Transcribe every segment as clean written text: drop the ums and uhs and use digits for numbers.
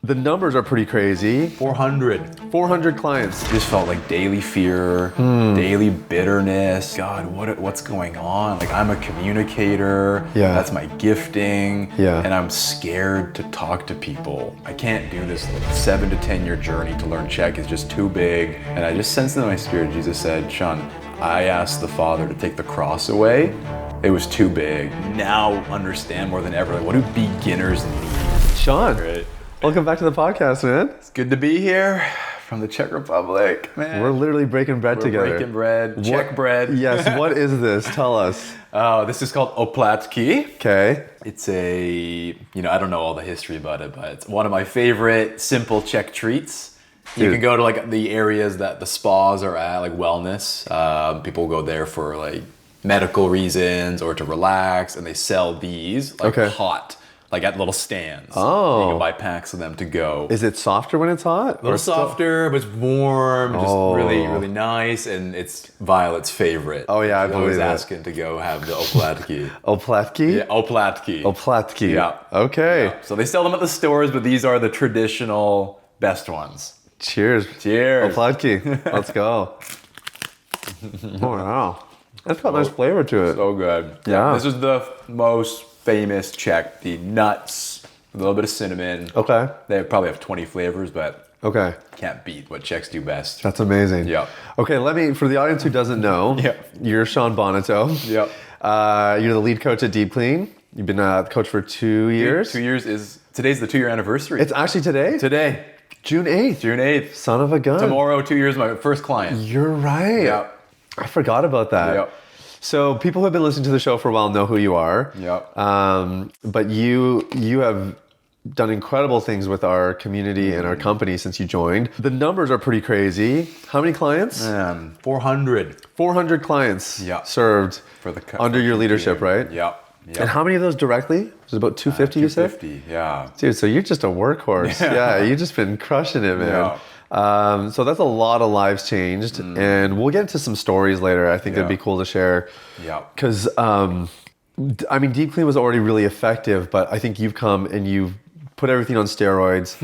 The numbers are pretty crazy. 400. 400 clients. Just felt like daily fear, daily bitterness. God, what's going on? Like, I'm a communicator. Yeah. That's my gifting. Yeah. And I'm scared to talk to people. I can't do this 7 to 10 year journey to learn Czech. It's just too big. And I just sensed in my spirit, Jesus said, Shawn, I asked the Father to take the cross away. It was too big. Now understand more than ever, like, what do beginners need? Shawn, Right. welcome back to the podcast, man. It's good to be here from the Czech Republic, man. We're literally breaking bread together. Breaking bread, Czech bread. Yes, what is this? Tell us. This is called oplatky. Okay. It's I don't know all the history about it, but it's one of my favorite simple Czech treats. Dude. You can go to like the areas that the spas are at, like wellness. People go there for like medical reasons or to relax, and they sell these like hot, like at little stands. Oh. You can buy packs of them to go. Is it softer when it's hot? A little softer, but it's warm, just really, really nice, and it's Violet's favorite. Oh yeah, I She's believe always it. asking to go have the oplatky. Oplatky? Yeah, oplatky. Oplatky. Yeah. Okay. Yeah. So they sell them at the stores, but these are the traditional best ones. Cheers. Cheers. Oplatky. Let's go. Oh wow. That's got nice flavor to it. So good. Yeah. This is the most famous Czech. The nuts, a little bit of cinnamon. Okay. They probably have 20 flavors, but Okay. can't beat what Czechs do best. That's amazing. Yeah. Okay, for the audience who doesn't know, Yeah. you're Shawn Bonneteau. Yep. You're the lead coach at DeepClean. You've been a coach for 2 years. 2 years today's the 2-year anniversary. It's actually today? today, June 8th. June 8th. Son of a gun. Tomorrow, 2 years, my first client. You're right. Yeah. I forgot about that. Yep. So people who have been listening to the show for a while know who you are. Yep. But you have done incredible things with our community and our company since you joined. The numbers are pretty crazy. How many clients? 400 400 clients Yeah. served for the under your leadership, right? Yep. And how many of those directly? Was it about 250 you said? 250, yeah. Dude, so you're just a workhorse. Yeah, you've just been crushing it, man. So that's a lot of lives changed. And we'll get into some stories later. I think it'd be cool to share. Yeah. Because, DeepClean was already really effective, but I think you've come and you've put everything on steroids.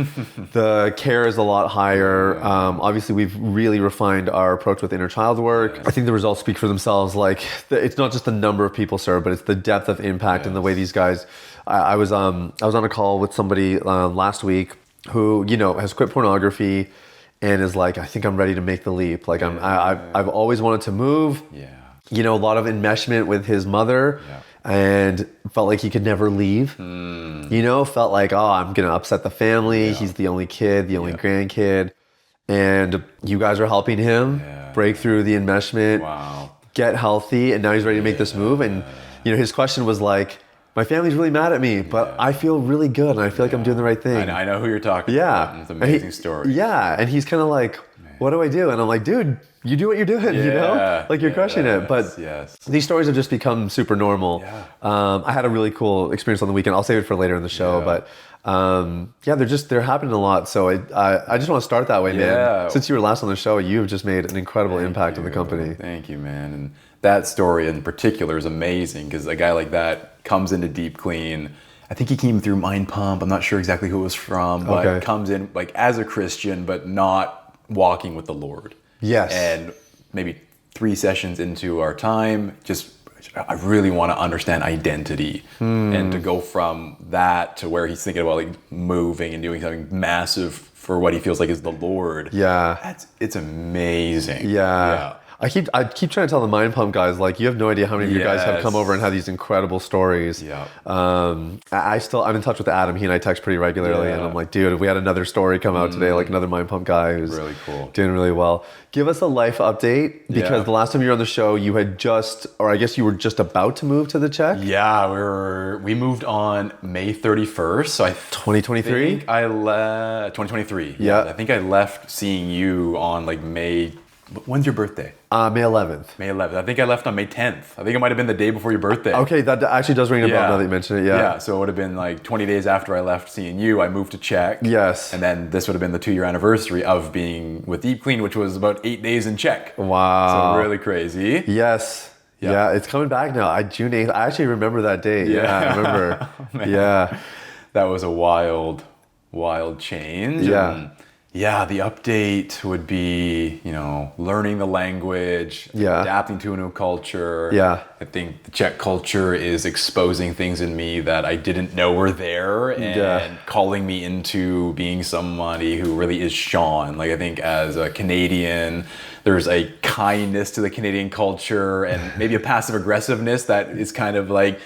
The care is a lot higher. Obviously, we've really refined our approach with inner child work. I think the results speak for themselves. Like, it's not just the number of people served, but it's the depth of impact and the way these guys. I was on a call with somebody last week who has quit pornography and is like, I think I'm ready to make the leap. Like, I've always wanted to move. Yeah. A lot of enmeshment with his mother. Yeah. And felt like he could never leave. Felt like, I'm going to upset the family. Yeah. He's the only kid, the only grandkid. And you guys are helping him break through the enmeshment, get healthy. And now he's ready to make this move. And, his question was like, my family's really mad at me, but I feel really good. And I feel like I'm doing the right thing. I know who you're talking about. It's an amazing story. Yeah. And he's kind of like, what do I do? And I'm like, dude, you do what you're doing, like you're crushing it. But these stories have just become super normal. Yeah. I had a really cool experience on the weekend. I'll save it for later in the show, but they're happening a lot. So I just want to start that way, man. Since you were last on the show, you've just made an incredible impact on the company. Thank you, man. And that story in particular is amazing because a guy like that comes into DeepClean. I think he came through Mind Pump. I'm not sure exactly who it was from, but comes in like as a Christian, but not walking with the Lord. Yes. And maybe 3 sessions into our time, I really want to understand identity and to go from that to where he's thinking about like moving and doing something massive for what he feels like is the Lord. Yeah. It's amazing. Yeah. I keep trying to tell the Mind Pump guys, like, you have no idea how many of you guys have come over and had these incredible stories. Yeah. I'm in touch with Adam. He and I text pretty regularly, and I'm like, dude, if we had another story come out today, like another Mind Pump guy who's really cool, doing really well. Give us a life update, because the last time you were on the show, you had I guess you were just about to move to the Czech. Yeah, we moved on May 31st. So 2023. 2023. Yeah, I think I left seeing you on like May. When's your birthday? May 11th. May 11th. I think I left on May 10th. I think it might have been the day before your birthday. Okay, that actually does ring a bell now that you mention it. Yeah, so it would have been like 20 days after I left seeing you, I moved to Czech. Yes. And then this would have been the 2-year anniversary of being with DeepClean, which was about 8 days in Czech. Wow. So really crazy. Yes. Yeah, it's coming back now. June 8th. I actually remember that date. Yeah, I remember. Man. Yeah. That was a wild wild change. Yeah. And yeah, the update would be, learning the language, Yeah. adapting to a new culture. Yeah. I think the Czech culture is exposing things in me that I didn't know were there, and calling me into being somebody who really is Shawn. Like, I think as a Canadian, there's a kindness to the Canadian culture and maybe a passive aggressiveness that is kind of like,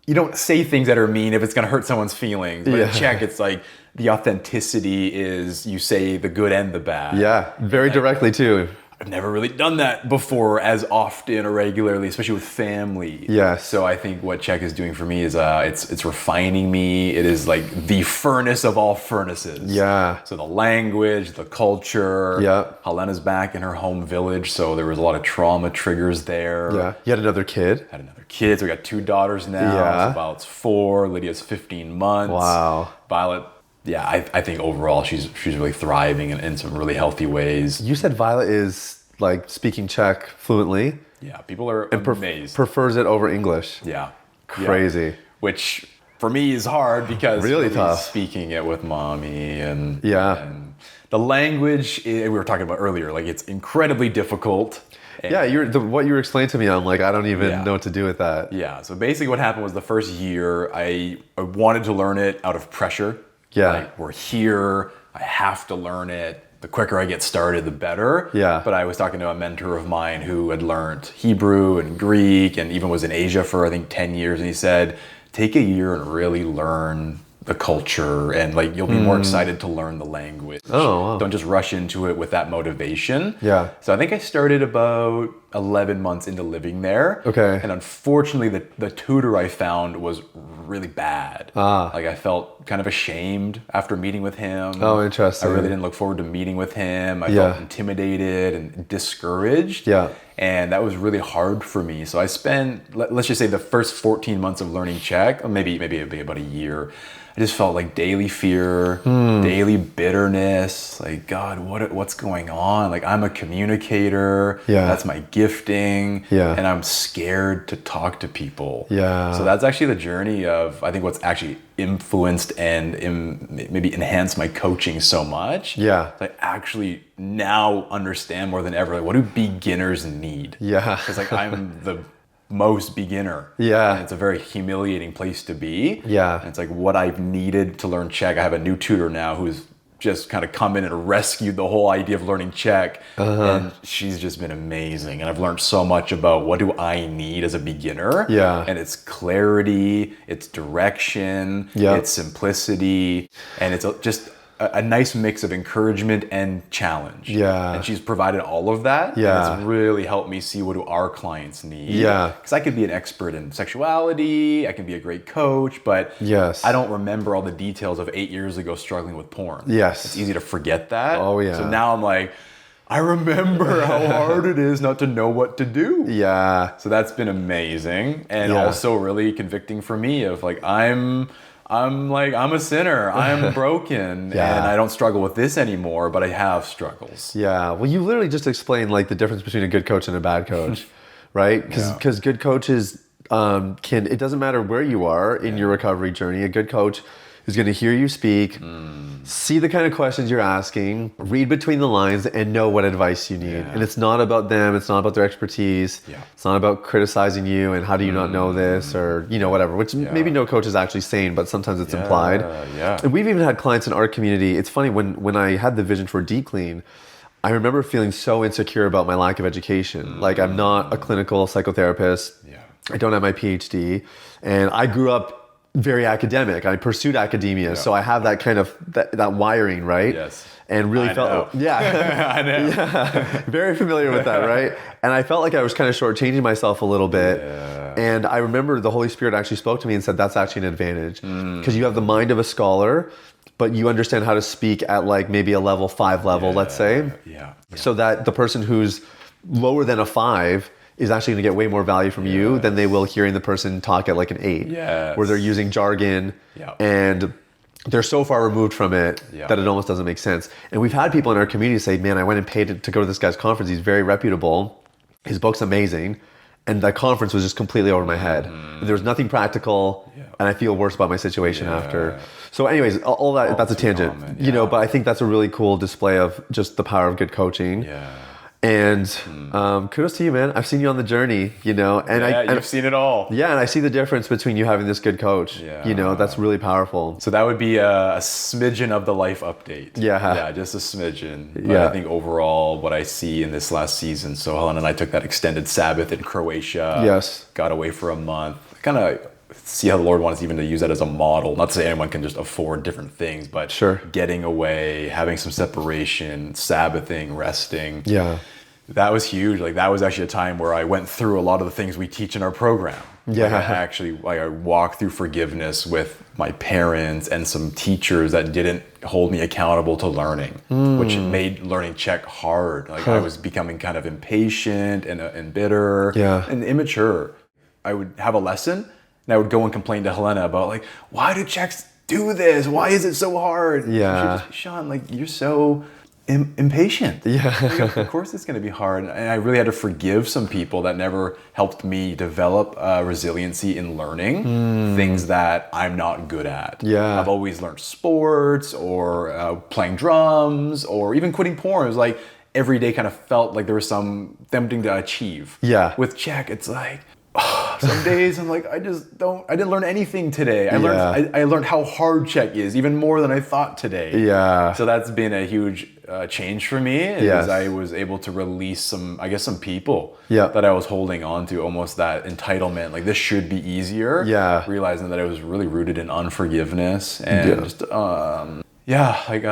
you don't say things that are mean if it's going to hurt someone's feelings. But in Czech, it's like the authenticity is you say the good and the bad. Yeah, very directly too. I've never really done that before as often or regularly, especially with family. Yeah. So I think what Czech is doing for me is it's refining me. It is like the furnace of all furnaces. Yeah. So the language, the culture. Yeah. Helena's back in her home village, so there was a lot of trauma triggers there. Yeah. You had another kid? Had another kid. So we got 2 daughters now. Yeah. So Violet's 4. Lydia's 15 months. Wow. Violet, yeah, I think overall she's really thriving in some really healthy ways. You said Violet is like speaking Czech fluently? Yeah, people are amazed. Prefers it over English. Yeah. Crazy. Yeah. Which for me is hard because really tough speaking it with mommy and the language we were talking about earlier, like it's incredibly difficult. What you were explaining to me, I'm like, I don't even know what to do with that. Yeah, so basically what happened was the first year I wanted to learn it out of pressure. Yeah. Like, we're here, I have to learn it. The quicker I get started, the better. Yeah. But I was talking to a mentor of mine who had learned Hebrew and Greek and even was in Asia for, I think, 10 years. And he said, take a year and really learn the culture, and like you'll be more excited to learn the language. Oh, wow. Don't just rush into it with that motivation. Yeah. So I think I started about 11 months into living there. Okay. And unfortunately, the tutor I found was really bad. Like, I felt kind of ashamed after meeting with him. Oh, interesting. I really didn't look forward to meeting with him. I felt intimidated and discouraged. Yeah. And that was really hard for me. So I spent, let's just say, the first 14 months of learning Czech, or maybe about a year, I just felt like daily fear, daily bitterness. Like, God, what's going on? Like, I'm a communicator. Yeah. That's my gifting. Yeah. And I'm scared to talk to people. Yeah. So that's actually the journey of, I think, what's actually influenced and maybe enhanced my coaching so much. Yeah. I actually now understand more than ever, like, what do beginners need? Yeah. Because like I'm the most beginner. Yeah. And it's a very humiliating place to be. Yeah. And it's like what I've needed to learn Czech. I have a new tutor now who's just kind of come in and rescued the whole idea of learning Czech. And she's just been amazing. And I've learned so much about what do I need as a beginner. Yeah. And it's clarity, it's direction, it's simplicity, and it's just a nice mix of encouragement and challenge. Yeah. And she's provided all of that. Yeah. And it's really helped me see what do our clients need. Yeah. Because I could be an expert in sexuality, I can be a great coach, but Yes. I don't remember all the details of 8 years ago struggling with porn. Yes. It's easy to forget that. Oh, yeah. So now I'm like, I remember how hard it is not to know what to do. Yeah. So that's been amazing, and Yeah. also really convicting for me of like, I'm a sinner. I'm broken, Yeah. and I don't struggle with this anymore, but I have struggles. Yeah. Well, you literally just explained like the difference between a good coach and a bad coach, right? Because good coaches it doesn't matter where you are in your recovery journey. A good coach is going to hear you speak, see the kind of questions you're asking, read between the lines, and know what advice you need. Yeah. And it's not about them. It's not about their expertise. Yeah. It's not about criticizing you and how do you not know this or, whatever, which maybe no coach is actually saying, but sometimes it's implied. Yeah. And we've even had clients in our community. It's funny, when I had the vision for DeepClean, I remember feeling so insecure about my lack of education. Like, I'm not a clinical psychotherapist. Yeah. I don't have my PhD. And I grew up very academic. I pursued academia, so I have that kind of that wiring, right? Yes. And really I felt, know. I know. Yeah, very familiar with that, right? And I felt like I was kind of shortchanging myself a little bit. Yeah. And I remember the Holy Spirit actually spoke to me and said, that's actually an advantage because you have the mind of a scholar, but you understand how to speak at like maybe a level 5 level, let's say. Yeah. So that the person who's lower than a 5 is actually going to get way more value from you than they will hearing the person talk at like an 8, where they're using jargon and they're so far removed from it that it almost doesn't make sense. And we've had people in our community say, man, I went and paid to go to this guy's conference. He's very reputable. His book's amazing. And that conference was just completely over my head. There was nothing practical, and I feel worse about my situation after. So anyways, all that, that's a tangent, but I think that's a really cool display of just the power of good coaching. And kudos to you, man. I've seen you on the journey, and you've seen it all. Yeah, and I see the difference between you having this good coach. That's really powerful. So that would be a smidgen of the life update. Yeah, just a smidgen. But I think overall, what I see in this last season. So Helen and I took that extended Sabbath in Croatia. Yes, got away for a month. Kind of see how the Lord wants even to use that as a model. Not to say anyone can just afford different things, but getting away, having some separation, Sabbathing, resting. That was huge. Like that was actually a time where I went through a lot of the things we teach in our program. I walked through forgiveness with my parents and some teachers that didn't hold me accountable to learning, which made learning Czech hard. Like I was becoming kind of impatient and bitter and immature. I would have a lesson and I would go and complain to Helena about like, why do Czechs do this? Why is it so hard? Shawn, like you're so impatient. Like, of course it's going to be hard. And I really had to forgive some people that never helped me develop resiliency in learning things that I'm not good at. I've always learned sports or playing drums or even quitting porn. It was like every day kind of felt like there was something to achieve. With Czech, it's like, some days I'm like, I didn't learn anything today. I learned how hard Czech is even more than I thought today. So that's been a huge change for me is I was able to release some people that I was holding on to, almost that entitlement, like this should be easier. Realizing that it was really rooted in unforgiveness and just like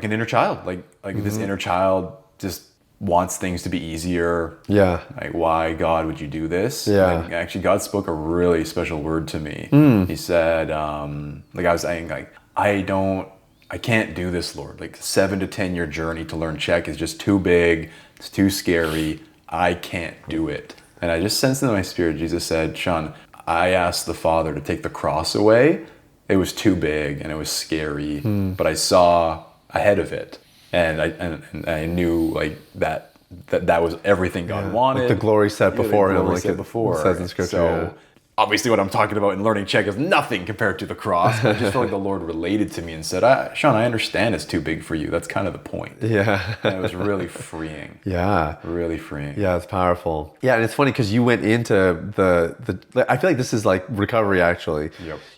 an inner child, like this inner child just wants things to be easier. Like, why, God, would you do this? Like, actually, God spoke a really special word to me. He said, like I was saying, like, I can't do this, Lord. Like 7 to 10 year journey to learn Czech is just too big. It's too scary. I can't do it. And I just sensed in my spirit, Jesus said, Shawn, I asked the Father to take the cross away. It was too big and it was scary, but I saw ahead of it. And I knew like that was everything God wanted. Like the glory set before him, like it says in Scripture. So obviously what I'm talking about in learning Czech is nothing compared to the cross. But I just felt like the Lord related to me and said, Shawn, I understand it's too big for you. That's kind of the point. And it was really freeing. Really freeing. It's powerful. And it's funny because you went into I feel like this is like recovery actually.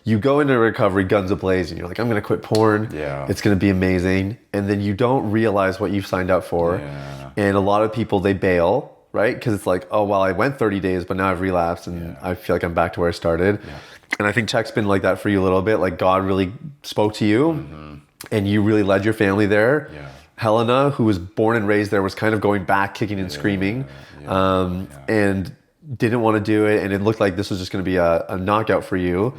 You go into recovery guns a-blazing. You're like, I'm going to quit porn. It's going to be amazing. And then you don't realize what you've signed up for. And a lot of people, they bail. Right? Because it's like, oh, well, I went 30 days, but now I've relapsed and I feel like I'm back to where I started. And I think Czech's been like that for you a little bit. Like God really spoke to you and you really led your family there. Helena, who was born and raised there, was kind of going back, kicking and screaming and didn't want to do it. And it looked like this was just going to be a knockout for you.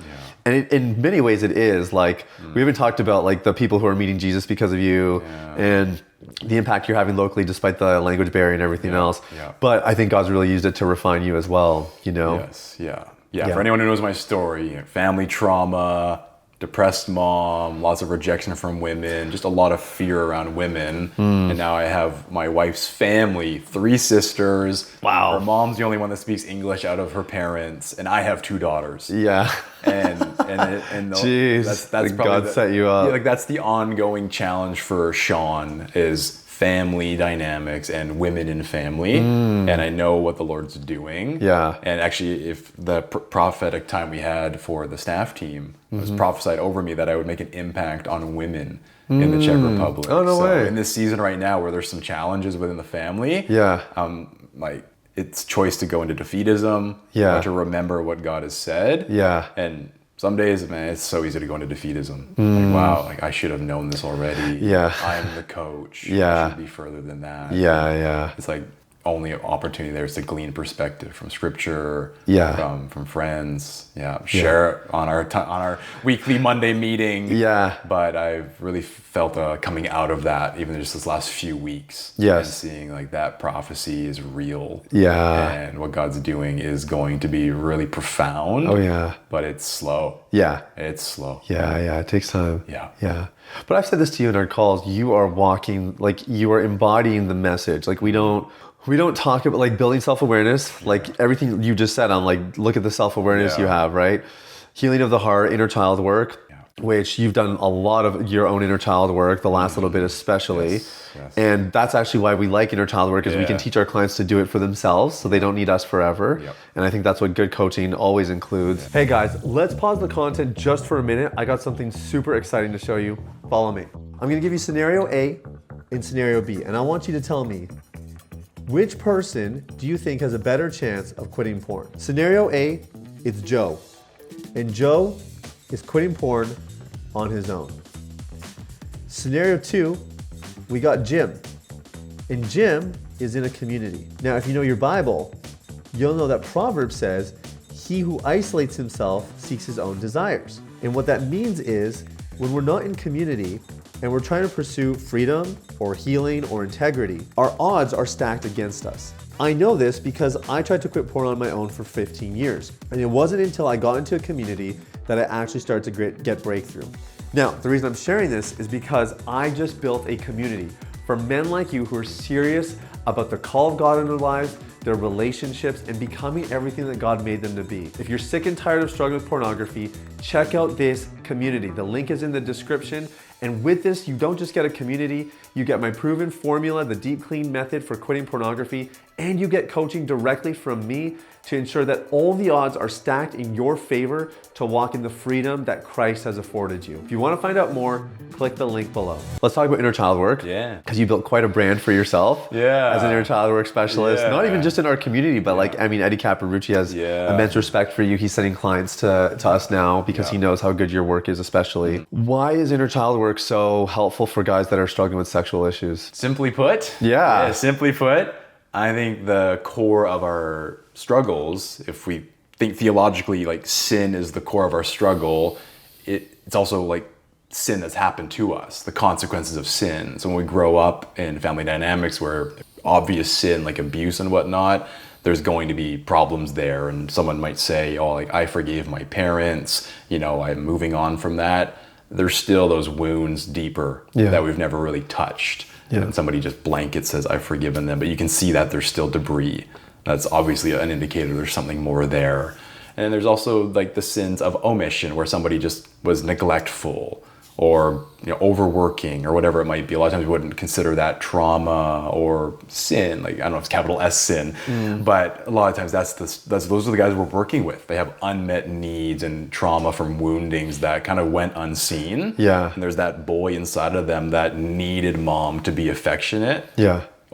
And in many ways it is. Like we haven't talked about like the people who are meeting Jesus because of you and the impact you're having locally despite the language barrier and everything else. But I think God's really used it to refine you as well, For anyone who knows my story, family trauma, depressed mom, lots of rejection from women, just a lot of fear around women. And now I have my wife's family, 3 sisters. Wow. Her mom's the only one that speaks English out of her parents, and I have 2 daughters. And Jeez, that's like probably God set you up. Like that's the ongoing challenge for Shawn is family dynamics and women in family. And I know what the Lord's doing. And actually, if the prophetic time we had for the staff team was prophesied over me that I would make an impact on women in the Czech Republic. Oh, no way. In this season right now where there's some challenges within the family, like it's choice to go into defeatism, to remember what God has said. And some days, man, it's so easy to go into defeatism. Like, wow, like I should have known this already. I'm the coach. I should be further than that. It's like only opportunity there is to glean perspective from Scripture, from friends. Share on our weekly Monday meeting. But I've really felt coming out of that, even just this last few weeks. And seeing like that prophecy is real. And what God's doing is going to be really profound. But it's slow. It's slow. It takes time. But I've said this to you in our calls. You are walking, like you are embodying the message. Like we don't We don't talk about like building self-awareness, like everything you just said on like, look at the self-awareness you have, right? Healing of the heart, inner child work, which you've done a lot of your own inner child work, the last little bit especially. Yes. And that's actually why we like inner child work, is we can teach our clients to do it for themselves so they don't need us forever. And I think that's what good coaching always includes. Hey guys, let's pause the content just for a minute. I got something super exciting to show you. Follow me. I'm gonna give you scenario A and scenario B, and I want you to tell me, which person do you think has a better chance of quitting porn? Scenario A, it's Joe. And Joe is quitting porn on his own. Scenario 2, we got Jim. And Jim is in a community. Now, if you know your Bible, you'll know that Proverbs says, he who isolates himself seeks his own desires. And what that means is, when we're not in community and we're trying to pursue freedom or healing or integrity, our odds are stacked against us. I know this because I tried to quit porn on my own for 15 years. And it wasn't until I got into a community that I actually started to get breakthrough. Now, the reason I'm sharing this is because I just built a community for men like you who are serious about the call of God in their lives, their relationships, and becoming everything that God made them to be. If you're sick and tired of struggling with pornography, check out this community. The link is in the description. And with this, you don't just get a community, you get my proven formula, the DeepClean method for quitting pornography, and you get coaching directly from me to ensure that all the odds are stacked in your favor to walk in the freedom that Christ has afforded you. If you want to find out more, click the link below. Let's talk about inner child work. Yeah. Because you built quite a brand for yourself as an inner child work specialist. Not even just in our community, but like, I mean, Eddie Caparucci has immense respect for you. He's sending clients to us now because he knows how good your work is, especially. Why is inner child work so helpful for guys that are struggling with sexual issues? Simply put, simply put, I think the core of our struggles, if we think theologically, like sin is the core of our struggle, it's also like sin that's happened to us, the consequences of sin. So when we grow up in family dynamics where obvious sin like abuse and whatnot, there's going to be problems there. And someone might say, oh, like I forgave my parents, you know, I'm moving on from that. There's still those wounds deeper that we've never really touched. And somebody just blanket says, I've forgiven them, but you can see that there's still debris. That's obviously an indicator there's something more there. And there's also like the sins of omission, where somebody just was neglectful or overworking or whatever it might be. A lot of times we wouldn't consider that trauma or sin, like I don't know if it's capital S sin, but a lot of times those are the guys we're working with. They have unmet needs and trauma from woundings that kind of went unseen. And there's that boy inside of them that needed mom to be affectionate.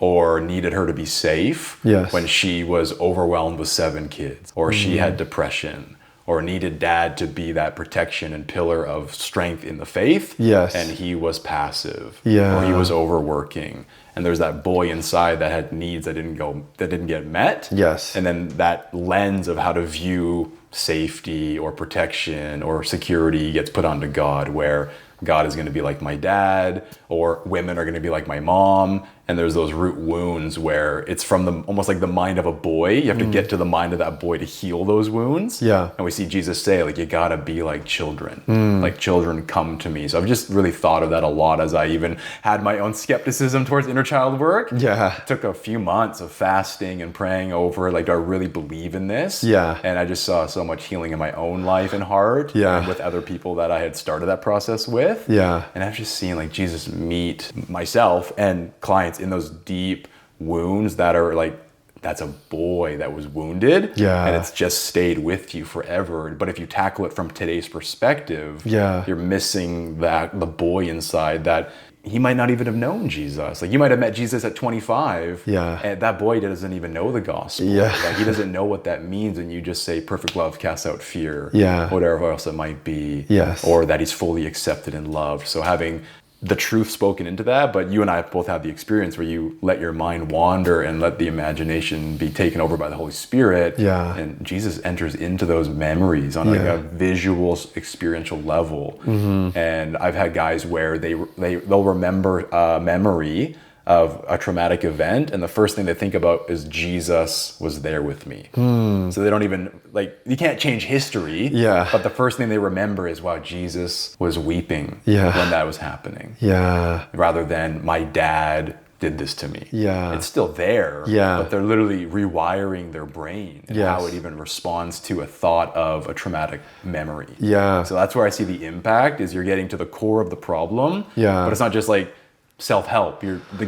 Or needed her to be safe when she was overwhelmed with 7 kids, or she had depression, or needed dad to be that protection and pillar of strength in the faith. And he was passive, or he was overworking. And there's that boy inside that had needs that didn't get met. And then that lens of how to view safety or protection or security gets put onto God, where God is going to be like my dad, or women are going to be like my mom. And there's those root wounds where it's from almost like the mind of a boy. You have to get to the mind of that boy to heal those wounds. And we see Jesus say, like, you got to be like children. Like children come to me. So I've just really thought of that a lot as I even had my own skepticism towards inner child work. It took a few months of fasting and praying over, like, do I really believe in this? And I just saw so much healing in my own life and heart and with other people that I had started that process with. And I've just seen like Jesus meet myself and clients in those deep wounds that are like, that's a boy that was wounded and it's just stayed with you forever. But if you tackle it from today's perspective, you're missing the boy inside that he might not even have known Jesus. Like you might have met Jesus at 25 and that boy doesn't even know the gospel. Like he doesn't know what that means, and you just say perfect love casts out fear, whatever else it might be, or that he's fully accepted and loved. So having the truth spoken into that, but you and I both have the experience where you let your mind wander and let the imagination be taken over by the Holy Spirit. And Jesus enters into those memories on like a visual, experiential level. And I've had guys where they'll remember a memory of a traumatic event, and the first thing they think about is Jesus was there with me. So they don't even, like, you can't change history, but the first thing they remember is, wow, Jesus was weeping when that was happening. Rather than my dad did this to me. Yeah. It's still there, Yeah. but they're literally rewiring their brain and how it even responds to a thought of a traumatic memory. Yeah. So that's where I see the impact is you're getting to the core of the problem. Yeah. But it's not just like self-help.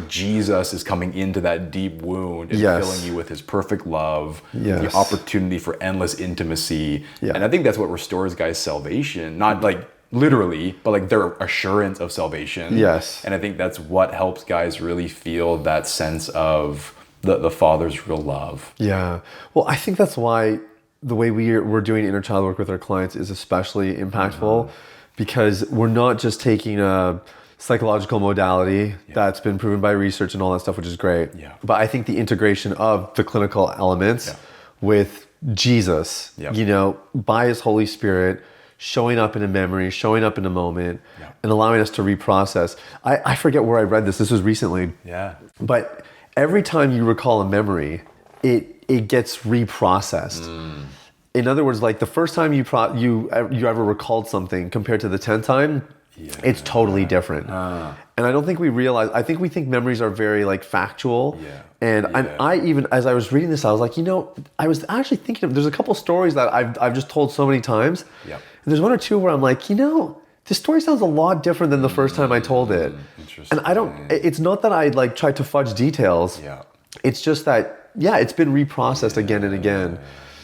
Jesus is coming into that deep wound and filling you with his perfect love, the opportunity for endless intimacy. Yeah. And I think that's what restores guys' salvation, not like literally, but like their assurance of salvation. Yes. And I think that's what helps guys really feel that sense of the Father's real love. Yeah. Well, I think that's why the way we're doing inner child work with our clients is especially impactful, because we're not just taking a psychological modality that's been proven by research and all that stuff, which is great. Yeah. But I think the integration of the clinical elements with Jesus, by his Holy Spirit, showing up in a memory, showing up in a moment, and allowing us to reprocess. I forget where I read this. This was recently. Yeah. But every time you recall a memory, it gets reprocessed. In other words, like the first time you ever recalled something compared to the 10th time, it's totally different. And I don't think we realize, I think we think memories are very like factual. And I even, as I was reading this, I was like, I was actually thinking there's a couple stories that I've just told so many times. And there's one or two where I'm like, this story sounds a lot different than the first time I told it. Interesting. And it's not that I like tried to fudge details. It's just that, it's been reprocessed again and again.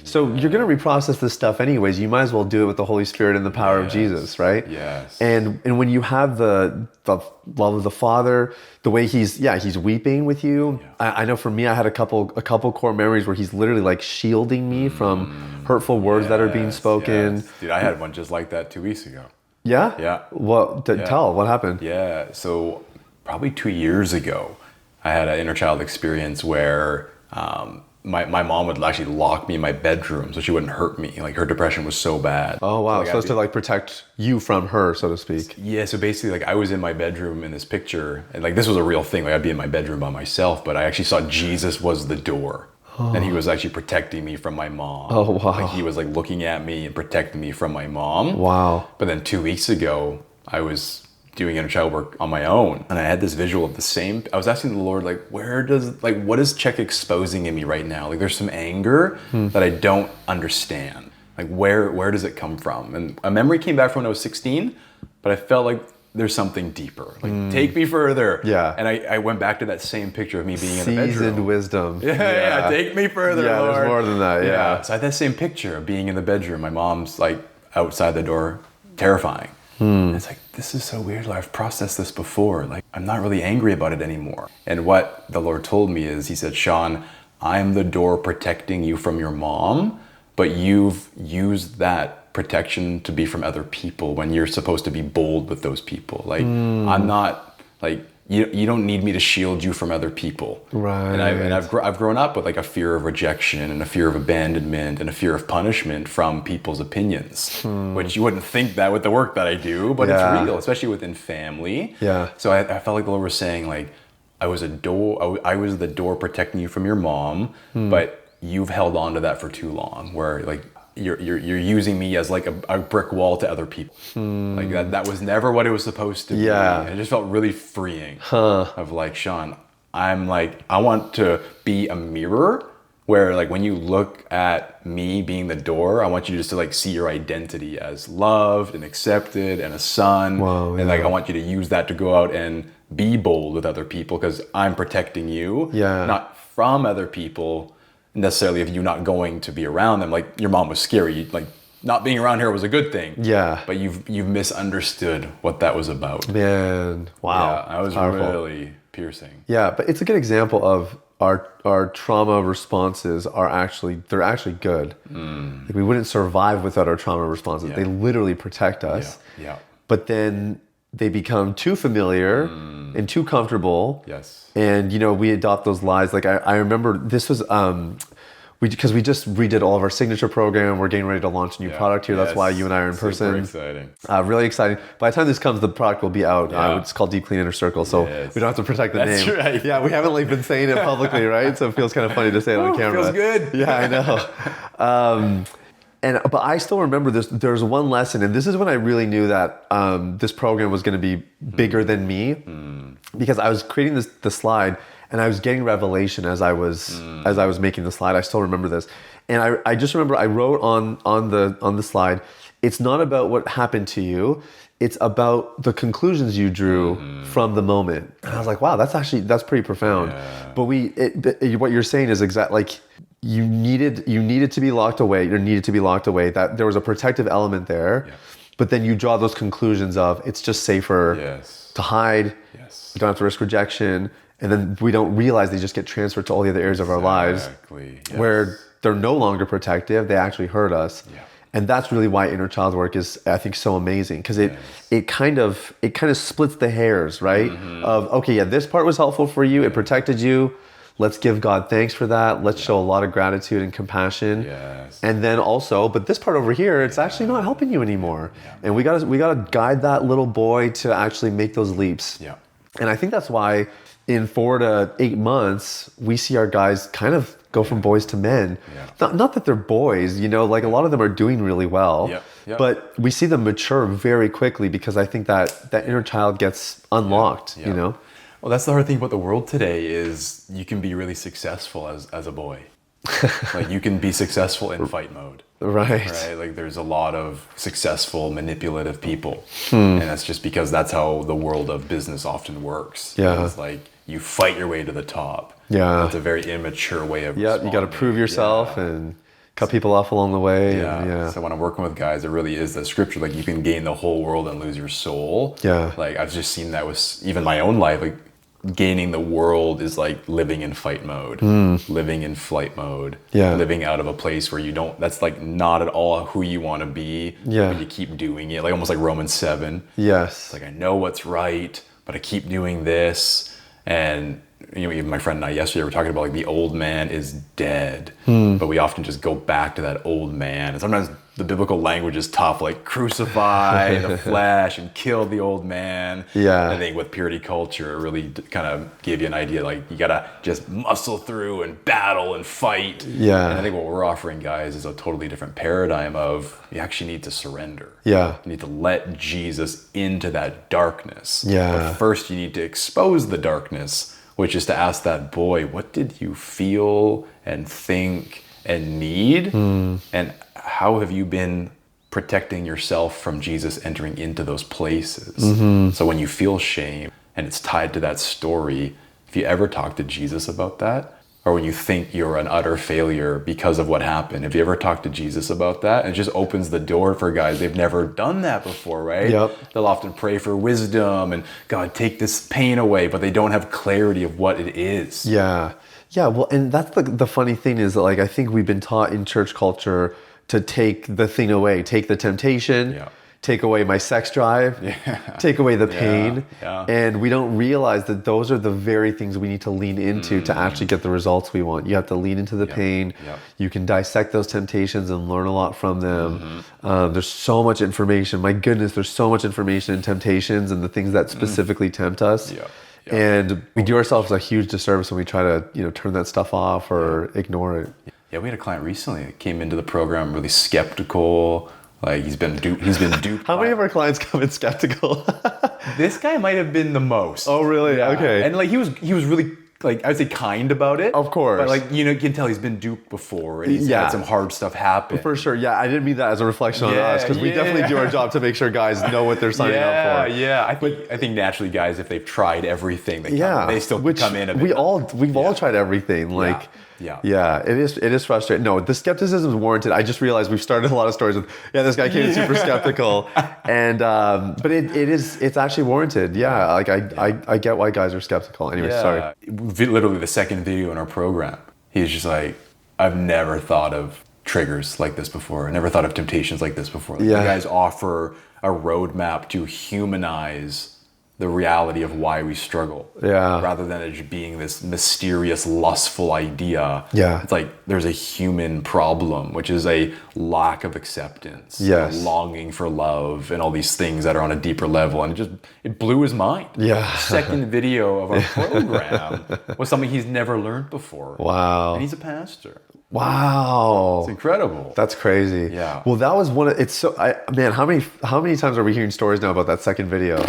So you're going to reprocess this stuff anyways. You might as well do it with the Holy Spirit and the power of Jesus, right? Yes. And when you have the love of the Father, the way he's weeping with you. I know for me, I had a couple core memories where he's literally like shielding me from hurtful words that are being spoken. Dude, I had one just like that 2 weeks ago. Yeah? Yeah. Tell, what happened? Yeah. So probably 2 years ago, I had an inner child experience where my mom would actually lock me in my bedroom so she wouldn't hurt me. Like her depression was so bad. Oh wow! So it's to like protect you from her, so to speak. Yeah. So basically, like I was in my bedroom in this picture, and like this was a real thing. Like I'd be in my bedroom by myself, but I actually saw Jesus was the door, and he was actually protecting me from my mom. Oh wow! Like he was like looking at me and protecting me from my mom. Wow. But then 2 weeks ago, I was doing inner child work on my own, and I had this visual of I was asking the Lord, like, what is Czech exposing in me right now? Like there's some anger that I don't understand. Like where does it come from? And a memory came back from when I was 16, but I felt like there's something deeper. Like take me further. Yeah. And I went back to that same picture of me being in the bedroom. Seasoned wisdom. Yeah, take me further, Lord. There's more than that, yeah. So I had that same picture of being in the bedroom. My mom's like outside the door, terrifying. And it's like, this is so weird. I've processed this before. Like, I'm not really angry about it anymore. And what the Lord told me is, he said, Shawn, I'm the door protecting you from your mom, but you've used that protection to be from other people when you're supposed to be bold with those people. Like, I'm not, like, you don't need me to shield you from other people. Right. And I've grown up with like a fear of rejection and a fear of abandonment and a fear of punishment from people's opinions, which you wouldn't think that with the work that I do, but it's real, especially within family. Yeah. So I felt like the Lord was saying, like, I was the door protecting you from your mom, but you've held on to that for too long, where like you're using me as like a brick wall to other people. Like that was never what it was supposed to be. And it just felt really freeing of like, Shawn, I want to be a mirror where like when you look at me being the door, I want you just to like see your identity as loved and accepted and a son. Wow, and like I want you to use that to go out and be bold with other people because I'm protecting you, not from other people necessarily of you not going to be around them. Like your mom was scary, like not being around her was a good thing. Yeah. But you've misunderstood what that was about. Man, wow. Yeah, that was powerful. Really piercing. Yeah, but it's a good example of our trauma responses they're actually good. Like we wouldn't survive without our trauma responses. They literally protect us. Yeah. But then they become too familiar and too comfortable. Yes. And we adopt those lies. Like I remember this was because we just redid all of our signature program. We're getting ready to launch a new product here. That's why you and I are in person. Super exciting. Really exciting. By the time this comes, the product will be out. It's called DeepClean Inner Circle, so we don't have to protect the name. That's right. Yeah, we haven't like been saying it publicly, right? So it feels kind of funny to say it on camera. Feels good. Yeah, I know. But I still remember this. There's one lesson, and this is when I really knew that this program was going to be bigger than me. because I was creating the slide and I was getting revelation as I was making the slide. I still remember this. And I just remember I wrote on the slide, it's not about what happened to you, it's about the conclusions you drew from the moment. And I was like, wow, that's pretty profound. Yeah. But what you're saying is like you needed to be locked away. You needed to be locked away. That there was a protective element there. Yeah. But then you draw those conclusions of it's just safer to hide. Yes. We don't have to risk rejection. And then we don't realize they just get transferred to all the other areas of our lives where they're no longer protective. They actually hurt us. Yeah. And that's really why inner child work is, I think, so amazing, because it kind of splits the hairs, right? Of, okay, yeah, this part was helpful for you. It protected you. Let's give God thanks for that. Let's show a lot of gratitude and compassion. Yes. And then also, but this part over here, it's actually not helping you anymore. Yeah. And we gotta guide that little boy to actually make those leaps. Yeah. And I think that's why in 4 to 8 months, we see our guys kind of go from boys to men. Yeah. Not that they're boys, like a lot of them are doing really well, but we see them mature very quickly because I think that inner child gets unlocked, Well, that's the hard thing about the world today is you can be really successful as a boy. Like you can be successful in fight mode. Right. Like there's a lot of successful, manipulative people. And that's just because that's how the world of business often works. Yeah. It's like you fight your way to the top. Yeah. That's a very immature way of responding. You got to prove yourself and cut people off along the way. Yeah. So when I'm working with guys, it really is the scripture. Like you can gain the whole world and lose your soul. Yeah. Like I've just seen that with even my own life. Like gaining the world is like living in fight mode, living in flight mode, living out of a place where you don't, that's like not at all who you want to be, but you keep doing it, like almost like Romans 7. Yes. It's like, I know what's right, but I keep doing this. And even my friend and I yesterday were talking about like the old man is dead, but we often just go back to that old man. And sometimes the biblical language is tough, like crucify the flesh and kill the old man. Yeah. I think with purity culture, it really kind of gave you an idea, like you gotta just muscle through and battle and fight. Yeah. And I think what we're offering guys is a totally different paradigm of you actually need to surrender. Yeah. You need to let Jesus into that darkness. Yeah. But first you need to expose the darkness, which is to ask that boy, what did you feel and think and need? And how have you been protecting yourself from Jesus entering into those places? So when you feel shame and it's tied to that story, if you ever talk to Jesus about that, or when you think you're an utter failure because of what happened, if you ever talk to Jesus about that, it just opens the door for guys. They've never done that before, right? Yep. They'll often pray for wisdom and God, take this pain away, but they don't have clarity of what it is. Yeah. Yeah. Well, and that's the funny thing is that like, I think we've been taught in church culture to take the thing away, take the temptation, take away my sex drive, take away the pain. And we don't realize that those are the very things we need to lean into to actually get the results we want. You have to lean into the pain. You can dissect those temptations and learn a lot from them. There's so much information. My goodness, there's so much information in temptations and the things that specifically tempt us. And we do ourselves a huge disservice when we try to, turn that stuff off or ignore it. Yeah, we had a client recently that came into the program really skeptical. Like he's been duped. How many of our clients come in skeptical? This guy might have been the most. Oh, really? Yeah. Okay. And like he was really like I would say kind about it. Of course. But like you can tell he's been duped before and he's had some hard stuff happen. For sure. Yeah, I didn't mean that as a reflection on us because we definitely do our job to make sure guys know what they're signing up for. Yeah. I think naturally guys, if they've tried everything, they still come in a bit. We've all tried everything. Like it is frustrating. No, the skepticism is warranted. I just realized we've started a lot of stories with this guy came in super skeptical, and but it's actually warranted. Yeah, like I get why guys are skeptical. Anyway, sorry. Literally the second video in our program, he's just like, I've never thought of triggers like this before. I never thought of temptations like this before. Like, you guys offer a roadmap to humanize the reality of why we struggle. Rather than it just being this mysterious, lustful idea. It's like there's a human problem, which is a lack of acceptance, a longing for love, and all these things that are on a deeper level. And it blew his mind. The second video of our program was something he's never learned before. Wow. And he's a pastor. Wow. It's incredible. That's crazy. Yeah. Well, that was one of it's so man, how many times are we hearing stories now about that second video?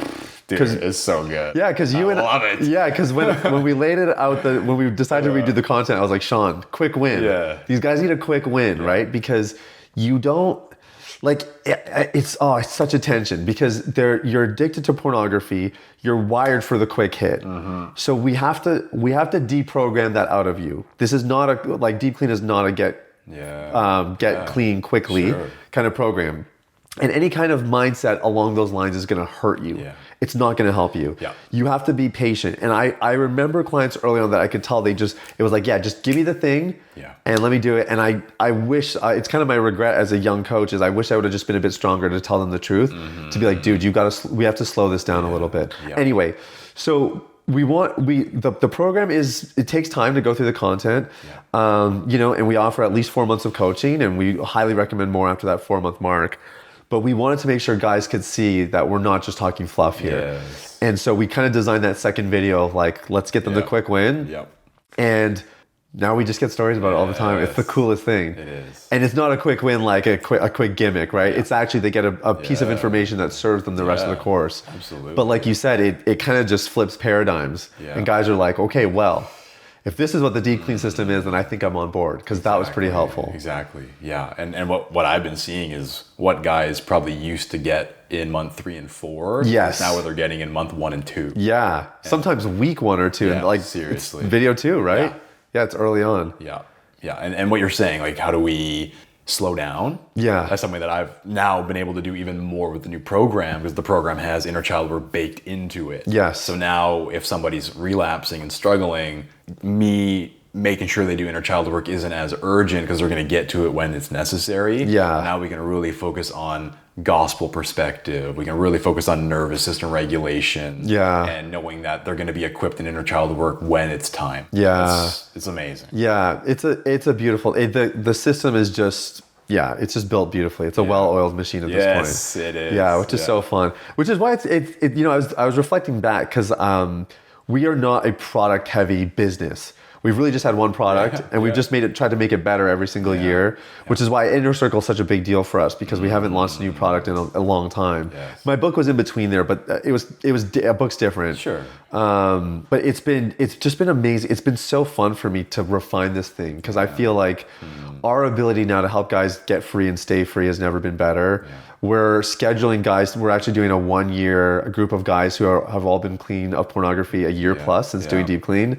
Dude, it's so good. Yeah, because you and love it. Yeah, because when we laid it out, when we decided to redo the content, I was like, Shawn, quick win. Yeah. These guys need a quick win, right? Because you don't like it's such a tension because you're addicted to pornography. You're wired for the quick hit. So we have to deprogram that out of you. This is not a like deep clean is not a get clean quickly kind of program. And any kind of mindset along those lines is going to hurt you. Yeah. It's not going to help you. Yeah. You have to be patient. And I remember clients early on that I could tell it was like, yeah, just give me the thing and let me do it. And I wish, it's kind of my regret as a young coach is I wish I would have just been a bit stronger to tell them the truth, to be like, dude, we have to slow this down a little bit. Yeah. Anyway, so the program it takes time to go through the content, and we offer at least 4 months of coaching, and we highly recommend more after that 4-month mark. But we wanted to make sure guys could see that we're not just talking fluff here. Yes. And so we kind of designed that second video of like, let's get them the quick win. Yep. And now we just get stories about it all the time. It's the coolest thing. It is. And it's not a quick win like a quick gimmick, right? It's actually they get a piece of information that serves them the rest of the course. Absolutely. But like you said, it kind of just flips paradigms. Yeah. And guys are like, okay, well, if this is what the deep clean system is, then I think I'm on board because that was pretty helpful. Exactly. Yeah. And what I've been seeing is what guys probably used to get in month 3 and 4. Yes. Now what they're getting in month 1 and 2. Yeah. Sometimes week 1 or 2. Yeah, and like seriously. It's video 2, right? Yeah, it's early on. Yeah. Yeah. And what you're saying, like, how do we slow down? Yeah. That's something that I've now been able to do even more with the new program because the program has inner child work baked into it. Yes. So now if somebody's relapsing and struggling, me making sure they do inner child work isn't as urgent because they're going to get to it when it's necessary. Yeah. Now we can really focus on gospel perspective. We can really focus on nervous system regulation. Yeah. And knowing that they're going to be equipped in inner child work when it's time. Yeah. It's amazing. Yeah. It's a beautiful, the system is just, it's just built beautifully. It's a well-oiled machine at this point. Yes, it is. Yeah, which is so fun. Which is why I was reflecting back because we are not a product-heavy business. We've really just had one product, and we've just tried to make it better every single year, which is why Inner Circle is such a big deal for us because we haven't launched a new product in a long time. Yes. My book was in between there, but a book's different. Sure. But it's just been amazing. It's been so fun for me to refine this thing because I feel like our ability now to help guys get free and stay free has never been better. Yeah. We're scheduling guys. We're actually doing a group of guys who have all been clean of pornography a year plus since doing Deep Clean.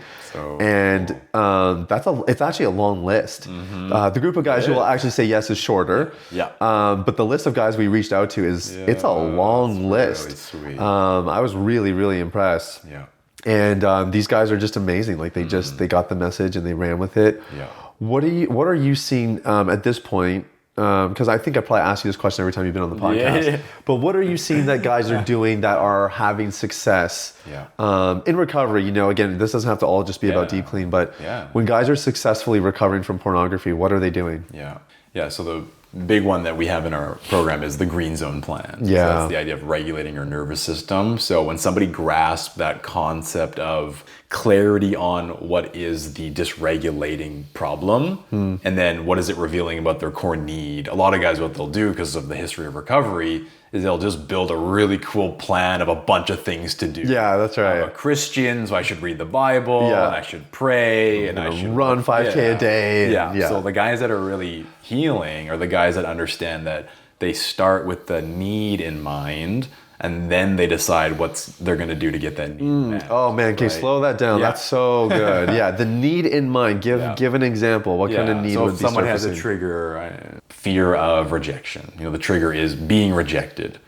And it's actually a long list. The group of guys who will actually say yes is shorter. Yeah. But the list of guys we reached out to it's a long list. Really sweet. I was really, really impressed. Yeah. And these guys are just amazing. Like they got the message and they ran with it. Yeah. What are you seeing at this point? Because I think I probably asked you this question every time you've been on the podcast. Yeah. But what are you seeing that guys are doing that are having success in recovery? Again, this doesn't have to all just be about deep clean, but when guys are successfully recovering from pornography, what are they doing? Yeah. So the big one that we have in our program is the green zone plan. Yeah. So that's the idea of regulating your nervous system. So when somebody grasps that concept of clarity on what is the dysregulating problem and then what is it revealing about their core need, a lot of guys, what they'll do because of the history of recovery is they'll just build a really cool plan of a bunch of things to do. Yeah, that's right. I'm a Christian, so I should read the Bible, and I should pray, and I should run 5K a day. So the guys that are really healing are the guys that understand that they start with the need in mind, and then they decide what they're going to do to get that need met. Oh man, can you slow that down? That's so good. The need in mind. Give an example. What kind of need would be surfacing? So if someone has a trigger, fear of rejection. The trigger is being rejected,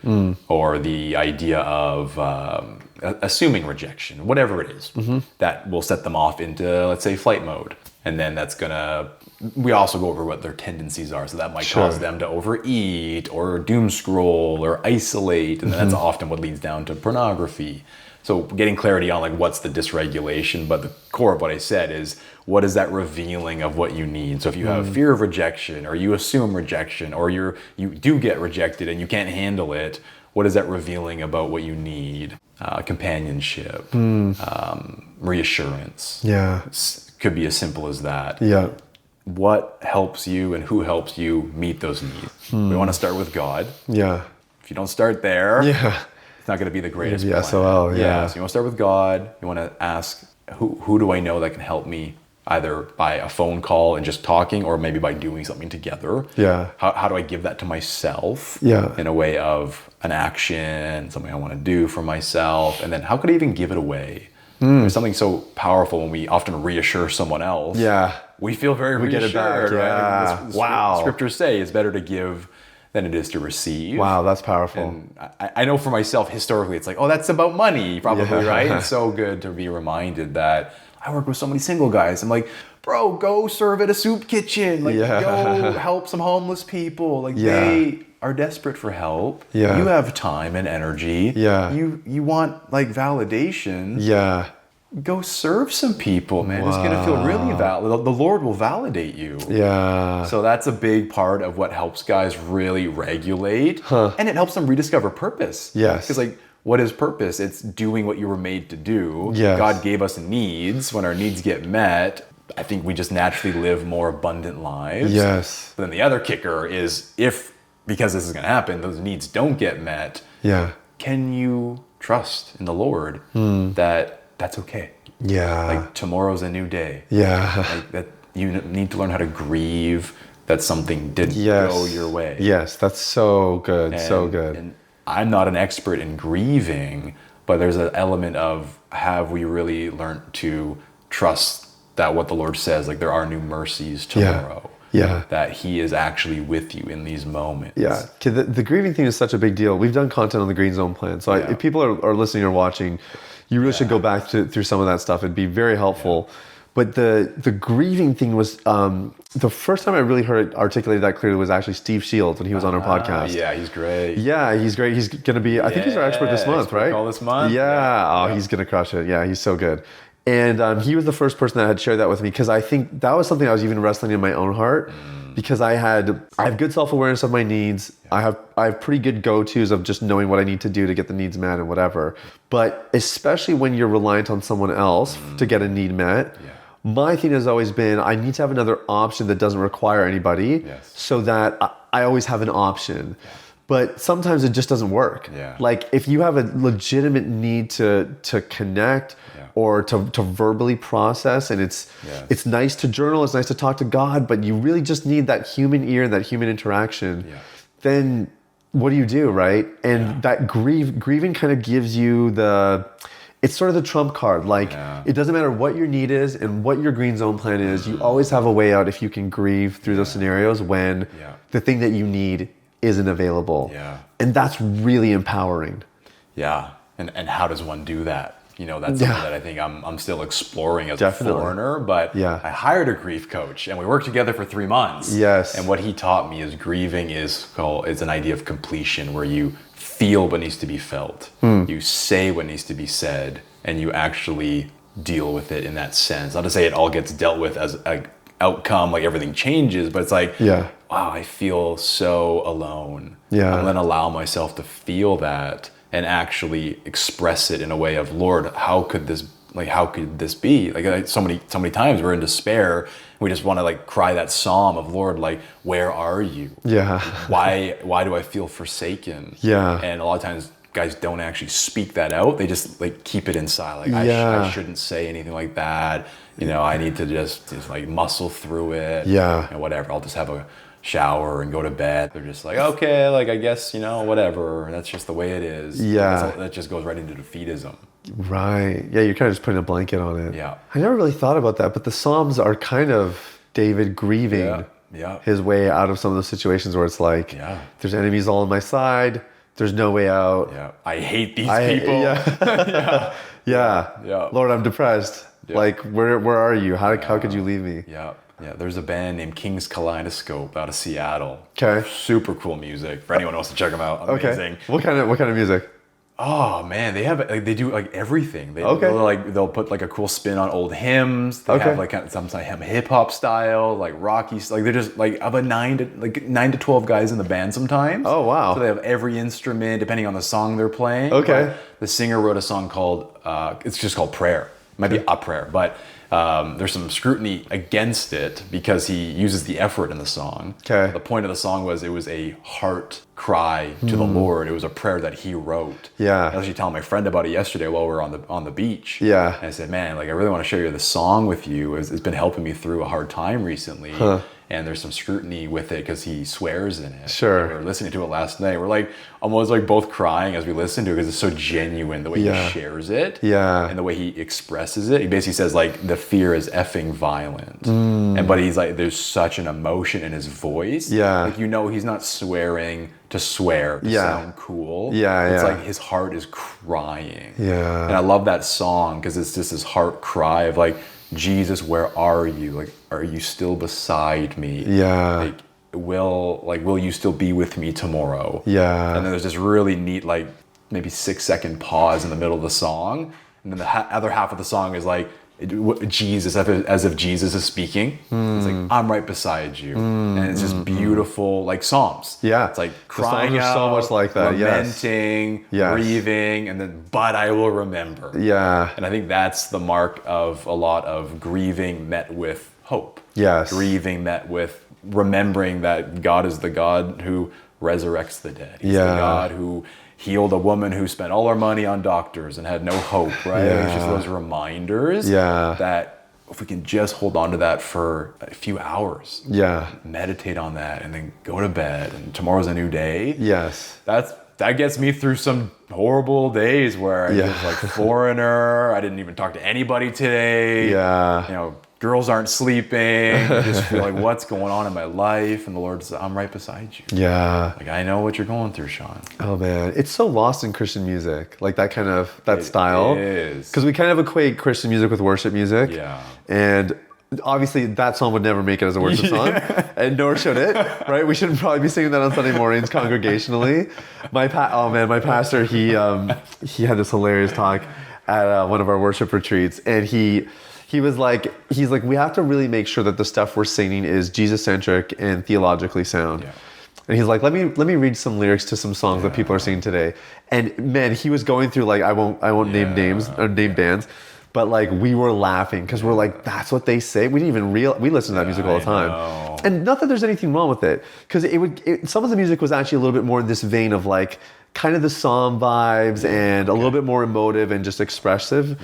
or the idea of assuming rejection, whatever it is, that will set them off into, let's say, flight mode. And then we also go over what their tendencies are. So that might cause them to overeat or doom scroll or isolate. And that's often what leads down to pornography. So getting clarity on like what's the dysregulation, but the core of what I said is what is that revealing of what you need. So if you have fear of rejection or you assume rejection or you do get rejected and you can't handle it, what is that revealing about what you need? Companionship, reassurance. Yeah. Could be as simple as that. Yeah. what helps you and who helps you meet those needs. We want to start with God. Yeah. If you don't start there, Yeah. it's not going to be the greatest The plan. SOL, yeah. So you want to start with God. You want to ask, who do I know that can help me, either by a phone call and just talking, or maybe by doing something together. Yeah. How do I give that to myself? Yeah. In a way of an action, something I want to do for myself, and then how could I even give it away? There's something so powerful when we often reassure someone else. Yeah. We feel very We reassured, get it back. Yeah. right? Wow. Scriptures say it's better to give than it is to receive. Wow, that's powerful. And I know for myself, historically, it's like, oh, that's about money, probably, Yeah. right? It's so good to be reminded that I work with so many single guys. I'm like, bro, go serve at a soup kitchen. Like, Yeah. go help some homeless people. Like, Yeah. they are desperate for help. Yeah. You have time and energy. Yeah. You want, like, validation. Yeah. Go serve some people, man. It's gonna feel really valid. The Lord will validate you. Yeah. So that's a big part of what helps guys really regulate, and it helps them rediscover purpose. Yes. Because, like, what is purpose? It's doing what you were made to do. Yes. God gave us needs. When our needs get met, I think we just naturally live more abundant lives. Yes. But then the other kicker is, because this is gonna happen, those needs don't get met. Yeah. Can you trust in the Lord that that's okay? Yeah. Like, tomorrow's a new day. Yeah. Like, that you need to learn how to grieve that something didn't Yes. go your way. Yes, that's so good. So good. And I'm not an expert in grieving, but there's an element of, have we really learned to trust that what the Lord says, like, there are new mercies tomorrow. Yeah. That He is actually with you in these moments. Yeah. Okay, the grieving thing is such a big deal. We've done content on the Green Zone plan. So if people are listening or watching, you really should go back through some of that stuff. It'd be very helpful. But the grieving thing was, the first time I really heard it articulated that clearly was actually Steve Shields when he was on our podcast. Yeah, he's great. Yeah, he's great. He's going to be, I think he's our expert this month, expert right? call this month. Yeah. Oh, he's going to crush it. Yeah, he's so good. And he was the first person that had shared that with me, because I think that was something I was even wrestling in my own heart, because I have good self-awareness of my needs. I have pretty good go-tos of just knowing what I need to do to get the needs met and whatever. But especially when you're reliant on someone else to get a need met, my thing has always been, I need to have another option that doesn't require anybody, so that I always have an option. But sometimes it just doesn't work. Like, if you have a legitimate need to connect, or to verbally process, and it's nice to journal, it's nice to talk to God, but you really just need that human ear and that human interaction, then what do you do, right? And that grieving kind of gives you it's sort of the trump card. Like, it doesn't matter what your need is and what your green zone plan is, you always have a way out if you can grieve through those scenarios when the thing that you need isn't available. And that's really empowering. Yeah. And how does one do that? You know, that's something that I think I'm still exploring as a foreigner, but I hired a grief coach and we worked together for 3 months. And what he taught me is grieving is an idea of completion, where you feel what needs to be felt, you say what needs to be said, and you actually deal with it in that sense. Not to say it all gets dealt with as an outcome, like everything changes, but it's like, wow, I feel so alone. I'm going to allow myself to feel that and actually express it in a way of, Lord, how could this be? Like, so many times we're in despair. We just want to, like, cry that psalm of, Lord, like, where are you? Why do I feel forsaken? And a lot of times guys don't actually speak that out. They just, like, keep it inside. Like, I shouldn't say anything like that. You know, I need to just like muscle through it. And whatever. I'll just have a shower and go to bed. They're just like, okay, like, I guess, you know, whatever. That's just the way it is. That just goes right into defeatism. Right. Yeah, you're kind of just putting a blanket on it. Yeah. I never really thought about that, but the Psalms are kind of David grieving his way out of some of those situations where it's like, there's enemies all on my side, there's no way out. I hate these people. Lord, I'm depressed. Like, where are you? How could you leave me? There's a band named King's Kaleidoscope out of Seattle. Okay. Super cool music. For anyone who wants to check them out, amazing. What kind of music? Oh man, they do like everything. They'll put like a cool spin on old hymns. They have like some hip hop style, like Rocky. Like, they're just like of 9 to 12 guys in the band sometimes. Oh wow. So they have every instrument depending on the song they're playing. Okay. But the singer wrote a song called it's just called Prayer. might be a prayer, but there's some scrutiny against it because he uses the F word in the song. Okay. The point of the song was it was a heart cry to the Lord. It was a prayer that he wrote. Yeah. I was actually telling my friend about it yesterday while we were on the beach. Yeah. And I said, man, like I really want to share you this song with you. It's been helping me through a hard time recently. And there's some scrutiny with it because he swears in it. Sure. We were listening to it last night. We're like almost like both crying as we listen to it because it's so genuine the way he shares it. Yeah. And the way he expresses it. He basically says like the fear is effing violent. But he's like there's such an emotion in his voice. Yeah. Like he's not swearing to swear to sound cool. It's like his heart is crying. Yeah. And I love that song because it's just this heart cry of like, Jesus, where are you? Like, are you still beside me? Yeah. Like, will you still be with me tomorrow? Yeah. And then there's this really neat, like, maybe 6-second pause in the middle of the song. And then the other half of the song is like, Jesus, as if Jesus is speaking. It's like, I'm right beside you. And it's just beautiful, like Psalms. Yeah. It's like The crying songs are out, so much like that. lamenting, grieving, and then, but I will remember. Yeah. And I think that's the mark of a lot of grieving met with hope. Yes. Grieving met with remembering that God is the God who resurrects the dead. He's the God who healed a woman who spent all her money on doctors and had no hope, right? It's just those reminders that if we can just hold on to that for a few hours, meditate on that, and then go to bed, and tomorrow's a new day. Yes. That gets me through some horrible days where I was like foreigner. I didn't even talk to anybody today. Girls aren't sleeping. I just feel like what's going on in my life, and the Lord says, I'm right beside you. Yeah. Like I know what you're going through, Shawn. Oh man, it's so lost in Christian music, like that style. It is. Because we kind of equate Christian music with worship music. Yeah. And obviously that song would never make it as a worship song, and nor should it, right? We shouldn't probably be singing that on Sunday mornings congregationally. My pastor, he had this hilarious talk at one of our worship retreats, and he's like, we have to really make sure that the stuff we're singing is Jesus-centric and theologically sound. Yeah. And he's like, let me read some lyrics to some songs that people are singing today. And man, he was going through like, I won't name names or name bands, but like we were laughing because we're like, that's what they say. We didn't even we listen to that music all the time. And not that there's anything wrong with it, because some of the music was actually a little bit more in this vein of like kind of the psalm vibes and a little bit more emotive and just expressive.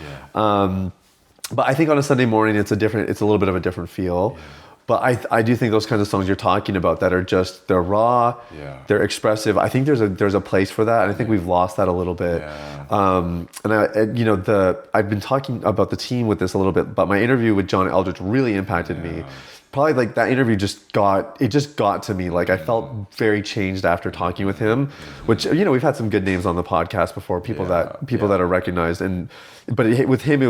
But I think on a Sunday morning, it's a little bit of a different feel. Yeah. But I do think those kinds of songs you're talking about that are just, they're raw, they're expressive. I think there's a place for that, and I think we've lost that a little bit. I've been talking about the team with this a little bit, but my interview with John Eldridge really impacted me. Probably like that interview just got to me. Like I felt very changed after talking with him, which, we've had some good names on the podcast before, people that are recognized, but with him,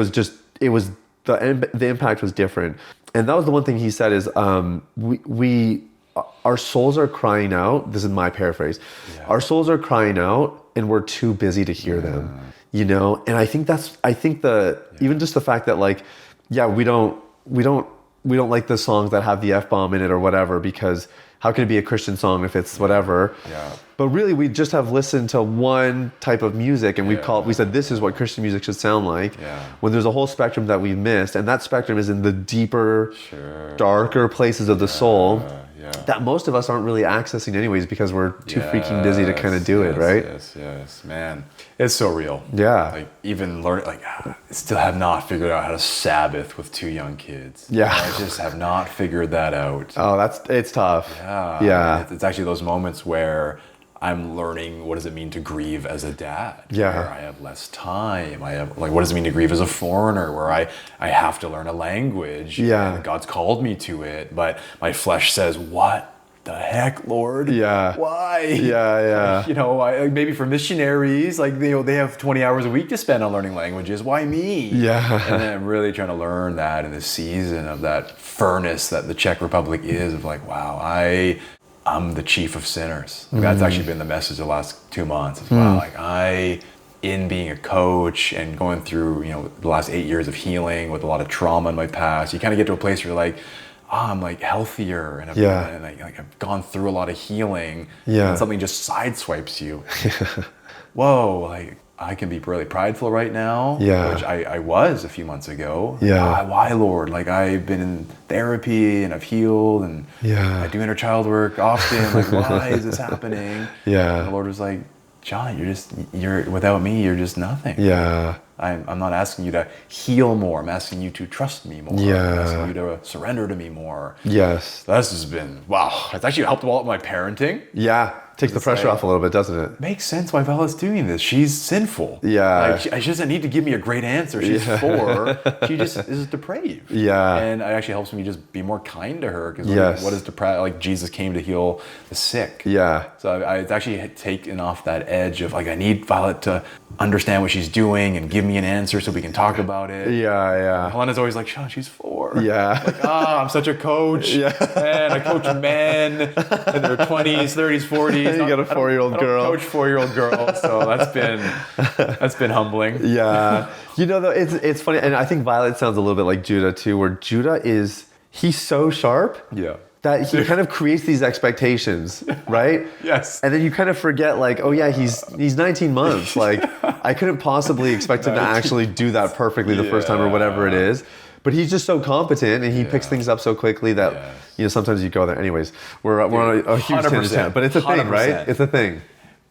the impact was different. And that was the one thing he said is, our souls are crying out. This is my paraphrase. Our souls are crying out and we're too busy to hear them, And I think even just the fact that like, we don't like the songs that have the F-bomb in it or whatever, because how can it be a Christian song if it's whatever? But really, we just have listened to one type of music, and we said this is what Christian music should sound like. When there's a whole spectrum that we've missed, and that spectrum is in the deeper, darker places of the soul that most of us aren't really accessing anyways, because we're too freaking busy to kind of do it, right? Yes, man. It's so real. Yeah. Like even learning, like I still have not figured out how to Sabbath with 2 young kids. I just have not figured that out. Oh, it's tough. Yeah. It's actually those moments where I'm learning what does it mean to grieve as a dad. Where I have less time. What does it mean to grieve as a foreigner, where I have to learn a language. And God's called me to it, but my flesh says, what the heck, Lord? Why? Maybe for missionaries, like they have 20 hours a week to spend on learning languages. Why me? And then I'm really trying to learn that in the season of that furnace that the Czech Republic is, of like, wow, I'm the chief of sinners. That's actually been the message the last 2 months. Wow, in being a coach and going through, the last 8 years of healing with a lot of trauma in my past, you kind of get to a place where you're like, I'm like healthier and I've gone through a lot of healing. And something just sideswipes you. Whoa, like I can be really prideful right now, Yeah. which I was a few months ago. Yeah. Why, Lord? Like, I've been in therapy and I've healed and Yeah. I do inner child work often. Like, why is this happening? Yeah. And the Lord was like, John, you're without me, you're just nothing. Yeah. I'm not asking you to heal more. I'm asking you to trust me more. Yeah. I'm asking you to surrender to me more. Yes. This has been, wow. It's actually helped a lot with my parenting. Yeah. Takes the pressure off a little bit, doesn't it? Makes sense why Bella's doing this. She's sinful. Yeah. Like, she doesn't need to give me a great answer. She's 4. She just is depraved. Yeah. And it actually helps me just be more kind to her. Because Yes. what is depraved? Like, Jesus came to heal the sick. Yeah. So it's actually taken off that edge of like, I need Violet to understand what she's doing and give me an answer so we can talk about it. Yeah, yeah. Helena's always like, Shawn, she's 4. Yeah. Like, I'm such a coach. Yeah. Man, I coach men in their 20s, 30s, 40s. You got a 4-year-old girl. I don't coach 4-year-old girls, so that's been humbling. Yeah. You know, though, it's funny, and I think Violet sounds a little bit like Judah too, where Judah he's so sharp. Yeah. That he kind of creates these expectations, right? Yes. And then you kind of forget, like, oh yeah, he's 19 months. Like, I couldn't possibly expect him to actually do that perfectly the first time or whatever it is. But he's just so competent, and he picks things up so quickly that sometimes you go there. Anyways, we're on a huge 100%. tangent, but it's a thing, 100%. right? It's a thing.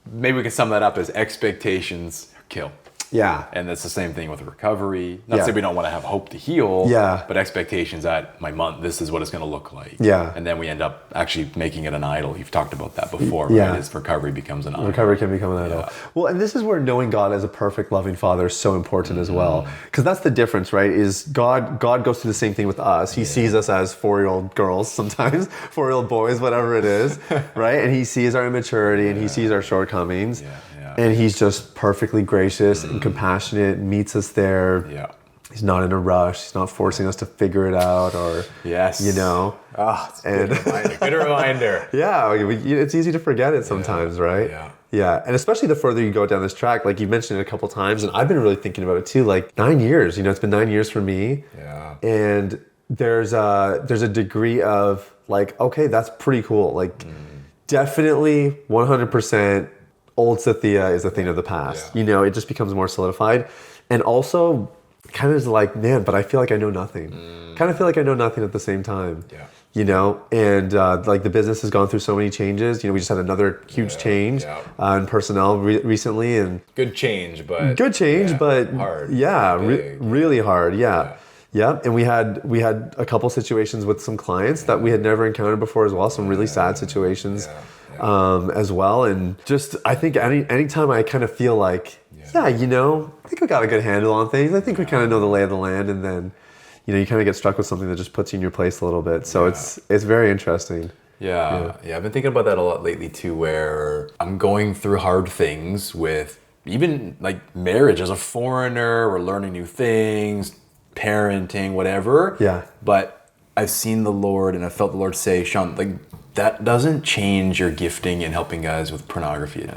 Maybe we can sum that up as expectations kill. Yeah. And that's the same thing with recovery. Not Yeah. to say we don't want to have hope to heal, Yeah. but expectations that my month, this is what it's going to look like. Yeah. And then we end up actually making it an idol. You've talked about that before, Yeah. right? As recovery becomes an idol. Recovery can become an idol. Yeah. Well, and this is where knowing God as a perfect, loving Father is so important as well. Because that's the difference, right? Is God goes through the same thing with us. He sees us as 4-year-old girls sometimes, 4-year-old boys, whatever it is, right? And he sees our immaturity and he sees our shortcomings. Yeah. And he's just perfectly gracious and compassionate, meets us there. Yeah. He's not in a rush. He's not forcing us to figure it out or, Yes. you know. It's a good reminder. Good reminder. Yeah, it's easy to forget it sometimes, right? Yeah. Yeah, and especially the further you go down this track, like you mentioned it a couple times, and I've been really thinking about it too. Like 9 years, it's been 9 years for me. Yeah. And there's a degree of like, okay, that's pretty cool. Like, definitely 100%. Old Sathiya is a thing of the past. Yeah. It just becomes more solidified, and also kind of is like, man, but I feel like I know nothing. Kind of feel like I know nothing at the same time. Yeah. And like the business has gone through so many changes. We just had another huge change in personnel recently, and Good change, but hard. Yeah, big. really hard. Yeah, and we had a couple situations with some clients that we had never encountered before as well. Some really sad situations. As well, and just I think anytime I kind of feel like I think we got a good handle on things. I think we kind of know the lay of the land, and then you kind of get struck with something that just puts you in your place a little bit. So it's very interesting. Yeah. I've been thinking about that a lot lately too, where I'm going through hard things with even like marriage as a foreigner. We're learning new things, parenting, whatever. Yeah. But I've seen the Lord, and I felt the Lord say, Shawn, like, that doesn't change your gifting in helping guys with pornography.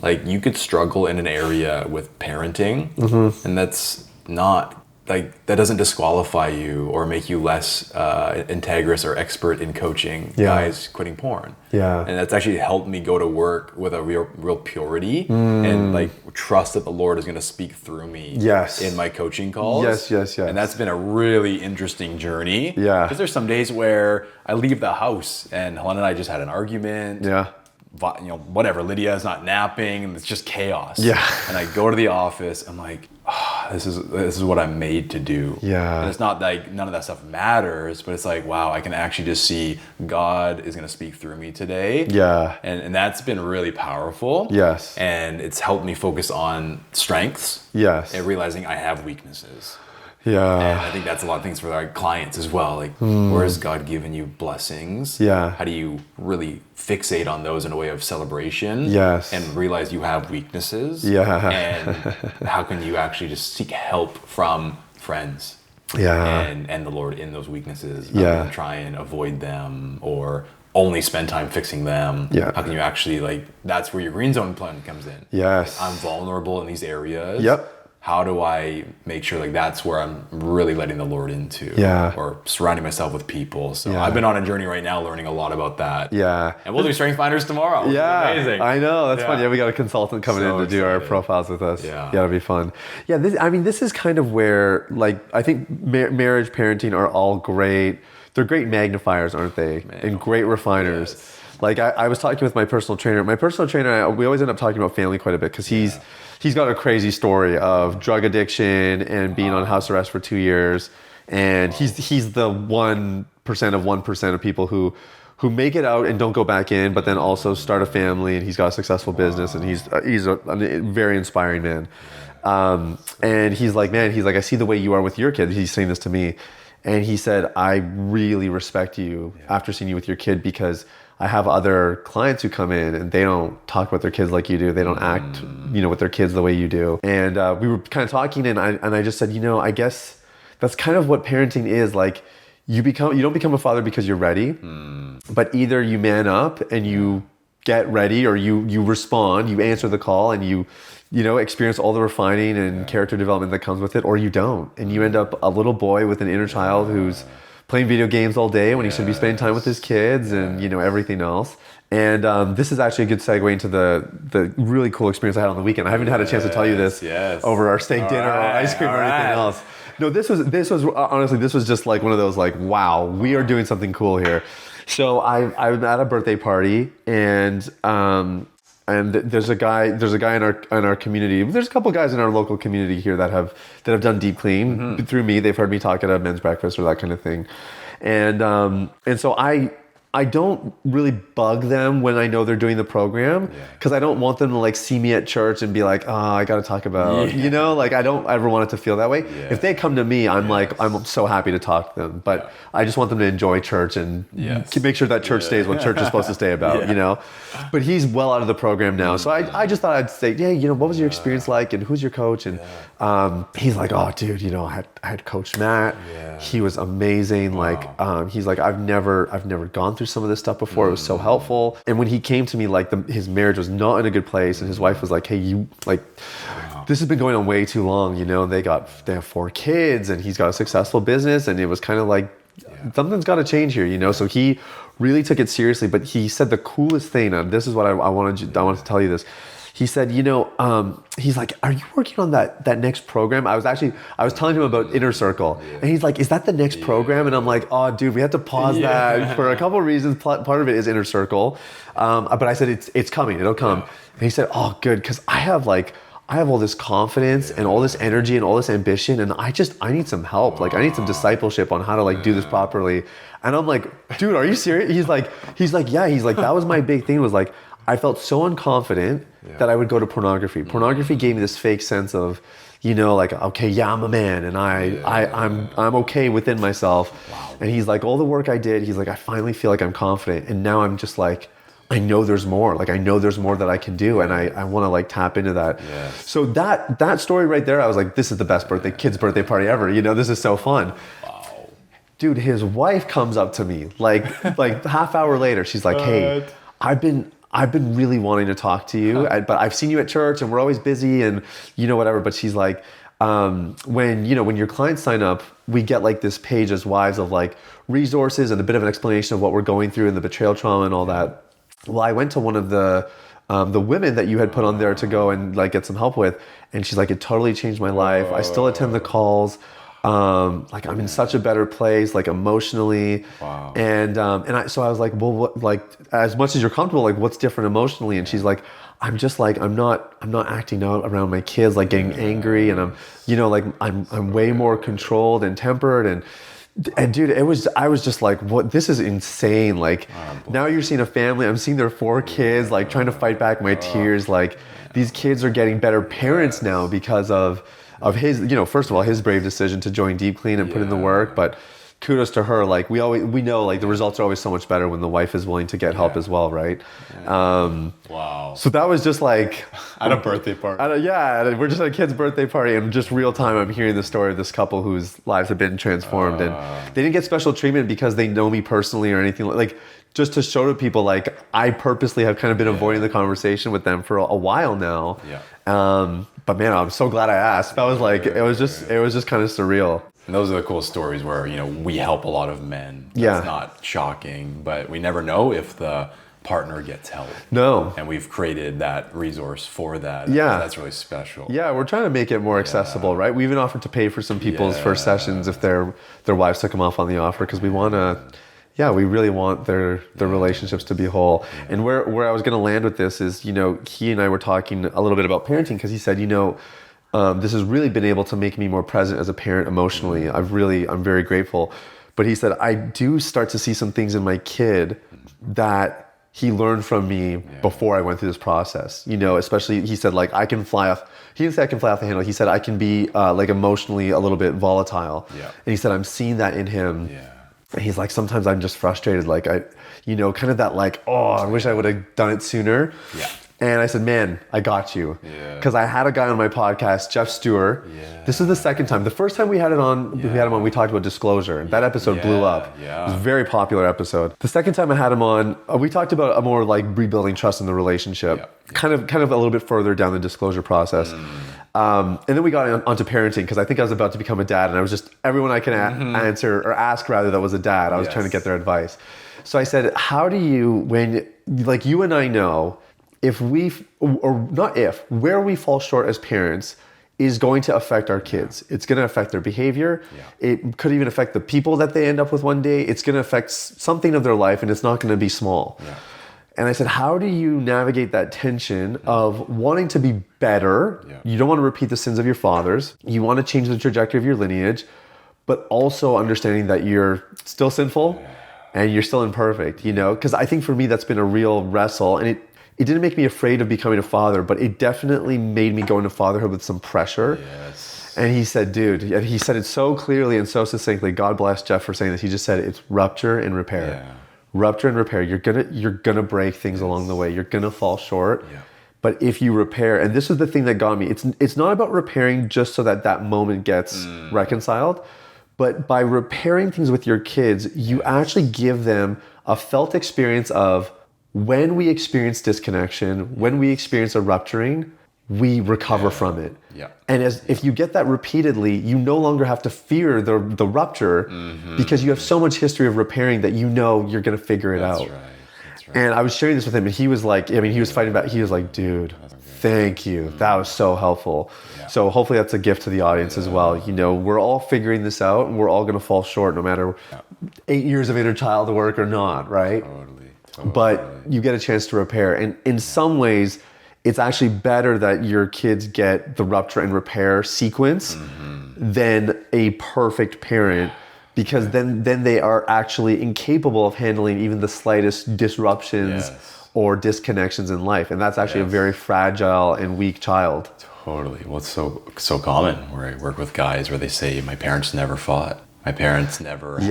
Like, you could struggle in an area with parenting, and that's not like, that doesn't disqualify you or make you less integrous or expert in coaching guys quitting porn. Yeah. And that's actually helped me go to work with a real purity and like trust that the Lord is going to speak through me in my coaching calls. Yes. And that's been a really interesting journey. Yeah. Because there's some days where I leave the house and Helen and I just had an argument. Yeah. Whatever, Lydia's not napping and it's just chaos. Yeah. And I go to the office, I'm like, this is what I'm made to do. Yeah. And it's not like none of that stuff matters, but it's like, wow, I can actually just see God is going to speak through me today. Yeah. And that's been really powerful. Yes. And it's helped me focus on strengths. Yes. And realizing I have weaknesses. Yeah. And I think that's a lot of things for our clients as well. Like, where has God given you blessings? Yeah. How do you really fixate on those in a way of celebration? Yes. And realize you have weaknesses? Yeah. And how can you actually just seek help from friends? Yeah. And the Lord in those weaknesses? Yeah. And try and avoid them or only spend time fixing them. Yeah. How can you actually, like, that's where your green zone plan comes in. Yes. I'm vulnerable in these areas. Yep. how do I make sure like that's where I'm really letting the Lord into? Yeah. Or surrounding myself with people. So Yeah. I've been on a journey right now learning a lot about that. Yeah. And we'll do Strength Finders tomorrow. Yeah, Amazing. I know. That's Yeah. fun. Yeah, we got a consultant coming So in to do our excited. profiles with us. Yeah. It'll be fun. Yeah, this is kind of where, like, I think marriage, parenting are all great. They're great magnifiers, aren't they? And great refiners. Yes. Like, I was talking with my personal trainer. My personal trainer, we always end up talking about family quite a bit because he's got a crazy story of drug addiction and being on house arrest for 2 years. And he's the 1% of 1% of people who make it out and don't go back in, but then also start a family, and he's got a successful business, and he's a very inspiring man. And he's like, I see the way you are with your kid. He's saying this to me. And he said, I really respect you after seeing you with your kid, because I have other clients who come in and they don't talk about their kids like you do. They don't act, with their kids the way you do. And we were kind of talking, and I just said, I guess that's kind of what parenting is. Like, you don't become a father because you're ready, but either you man up and you get ready, or you respond, you answer the call, and you experience all the refining and character development that comes with it, or you don't, and you end up a little boy with an inner child who's playing video games all day when he should be spending time with his kids and everything else. And this is actually a good segue into the really cool experience I had on the weekend. I haven't had a chance to tell you this over our steak dinner or ice cream or anything else. No, this was honestly, this was just like one of those, like, wow, we are doing something cool here. So I'm at a birthday party, and there's a guy in our community. There's a couple guys in our local community here that have done deep clean through me. They've heard me talk at a men's breakfast or that kind of thing, and so I don't really bug them when I know they're doing the program, because I don't want them to like see me at church and be like, oh, I got to talk about, like, I don't ever want it to feel that way. If they come to me, I'm like, I'm so happy to talk to them, but I just want them to enjoy church and make sure that church stays what church is supposed to stay about, But he's well out of the program now. So I just thought I'd say, what was your experience like, and who's your coach? And he's like, oh, dude, I had Coach Matt. He was amazing. Like, he's like, I've never gone through some of this stuff before. It was so helpful. And when he came to me, like, his marriage was not in a good place, and his wife was like, hey, this has been going on way too long. They have 4 kids, and he's got a successful business, and it was kind of like, something's got to change here, So he really took it seriously. But he said the coolest thing, and this is what I wanted to tell you this. He said, he's like, are you working on that next program? I was telling him about Inner Circle, and he's like, is that the next program? And I'm like, oh, dude, we have to pause that for a couple of reasons. Part of it is Inner Circle, but I said it's coming, it'll come. And he said, oh, good, because I have all this confidence and all this energy and all this ambition, and I need some help. Like, I need some discipleship on how to like do this properly. And I'm like, dude, are you serious? He's like, yeah. He's like, that was my big thing, was like, I felt so unconfident that I would go to pornography. Pornography gave me this fake sense of, like, okay, yeah, I'm a man, and I'm okay within myself. Wow. And he's like, all the work I did, he's like, I finally feel like I'm confident, and now I'm just like, I know there's more. Like, I know there's more that I can do, and I want to like tap into that. Yes. So that story right there, I was like, this is the best kid's birthday party ever. This is so fun. Wow. Dude, his wife comes up to me like half hour later. She's like, hey, I've been really wanting to talk to you, but I've seen you at church, and we're always busy, and whatever. But she's like, when your clients sign up, we get like this page as wives of like resources and a bit of an explanation of what we're going through and the betrayal trauma and all that. Well, I went to one of the women that you had put on there to go and like get some help with, and she's like, it totally changed my life. I still attend the calls. Like, I'm in such a better place, like, emotionally. Wow. So I was like, well, what, like, as much as you're comfortable, like, what's different emotionally? And she's like, I'm just like, I'm not acting out around my kids, like getting angry, and I'm way more controlled and tempered, and dude, I was just like, what, this is insane. Like, now you're seeing a family, I'm seeing their 4 kids, like, trying to fight back my tears. Like, these kids are getting better parents now because of his, first of all, his brave decision to join DeepClean and put in the work, but kudos to her. Like we know like the results are always so much better when the wife is willing to get help as well, right? Wow. So that was just like At a birthday party. we're just at a kid's birthday party, and just real time I'm hearing the story of this couple whose lives have been transformed, and they didn't get special treatment because they know me personally or anything like just to show to people like I purposely have kind of been avoiding the conversation with them for a while now. But man, I'm so glad I asked. That was like it was just kind of surreal. And those are the cool stories where, you know, we help a lot of men. It's not shocking, but we never know if the partner gets help. No. And we've created that resource for that. Yeah. That's really special. Yeah, we're trying to make it more accessible, right? We even offered to pay for some people's first sessions if their wives took them off on the offer, because we want to, we really want their relationships to be whole. And where I was going to land with this is, you know, he and I were talking a little bit about parenting, because he said, you know, this has really been able to make me more present as a parent emotionally. I'm very grateful. But he said, I do start to see some things in my kid that he learned from me before I went through this process. You know, especially he said, like, I can fly off. He didn't say I can fly off the handle. He said I can be like emotionally a little bit volatile. And he said, I'm seeing that in him. And he's like, sometimes I'm just frustrated. Like kind of that like, oh, I wish I would have done it sooner. And I said, man, I got you. Because I had a guy on my podcast, Jeff Stewart. This is the second time. The first time we had him on, we talked about disclosure. And that episode blew up. It was a very popular episode. The second time I had him on, we talked about a more like rebuilding trust in the relationship. Kind of a little bit further down the disclosure process. And then we got onto parenting, because I think I was about to become a dad, and I was just, everyone I can answer or ask rather that was a dad, I was trying to get their advice. So I said, how do you, when, like you and I know, where we fall short as parents is going to affect our kids. It's going to affect their behavior. It could even affect the people that they end up with one day. It's going to affect something of their life, and it's not going to be small. And I said, how do you navigate that tension of wanting to be better? You don't want to repeat the sins of your fathers. You want to change the trajectory of your lineage, but also understanding that you're still sinful and you're still imperfect, you know? Because I think for me, that's been a real wrestle. And it didn't make me afraid of becoming a father, but it definitely made me go into fatherhood with some pressure. And he said, dude, and he said it so clearly and so succinctly. God bless Jeff for saying this. He just said, it's rupture and repair. Rupture and repair. You're gonna break things along the way. You're gonna fall short. But if you repair, and this is the thing that got me, it's not about repairing just so that moment gets reconciled, but by repairing things with your kids, you actually give them a felt experience of, when we experience disconnection, when we experience a rupturing, we recover from it. And if you get that repeatedly, you no longer have to fear the rupture, because you have so much history of repairing that you know you're going to figure it out. That's right. And I was sharing this with him, and he was like, he was fighting back. He was like, dude, thank you. That was so helpful. So hopefully that's a gift to the audience as well. You know, we're all figuring this out, and we're all going to fall short no matter 8 years of inner child work or not, right? But you get a chance to repair. And in some ways, it's actually better that your kids get the rupture and repair sequence than a perfect parent, because then they are actually incapable of handling even the slightest disruptions or disconnections in life. And that's actually a very fragile and weak child. Totally. Well, it's so common where I work with guys where they say, my parents never fought. My parents never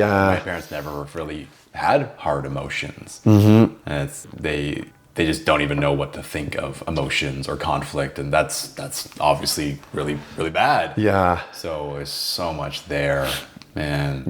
really had hard emotions. And they just don't even know what to think of emotions or conflict, and that's obviously really, really bad. So there's so much there, man.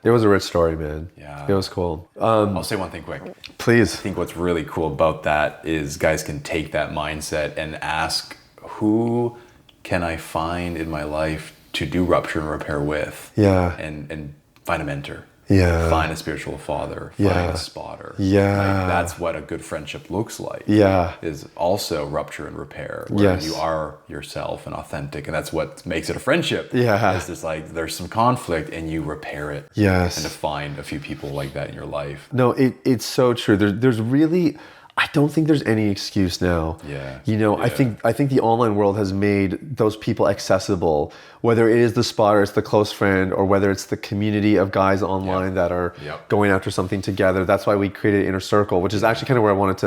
It was a rich story, man. It was cool. I'll say one thing quick. Please. I think what's really cool about that is guys can take that mindset and ask, who can I find in my life to do rupture and repair with? And find a mentor. Find a spiritual father. Find a spotter. Like, that's what a good friendship looks like. Is also rupture and repair. Where you are yourself and authentic, and that's what makes it a friendship. It's just like there's some conflict and you repair it. And to find a few people like that in your life. No, it's so true. There's really, I don't think there's any excuse now. Yeah. You know, Yeah. I think the online world has made those people accessible, whether it is the spotter, it's the close friend, or whether it's the community of guys online that are going after something together. That's why we created Inner Circle, which is actually kind of where I wanted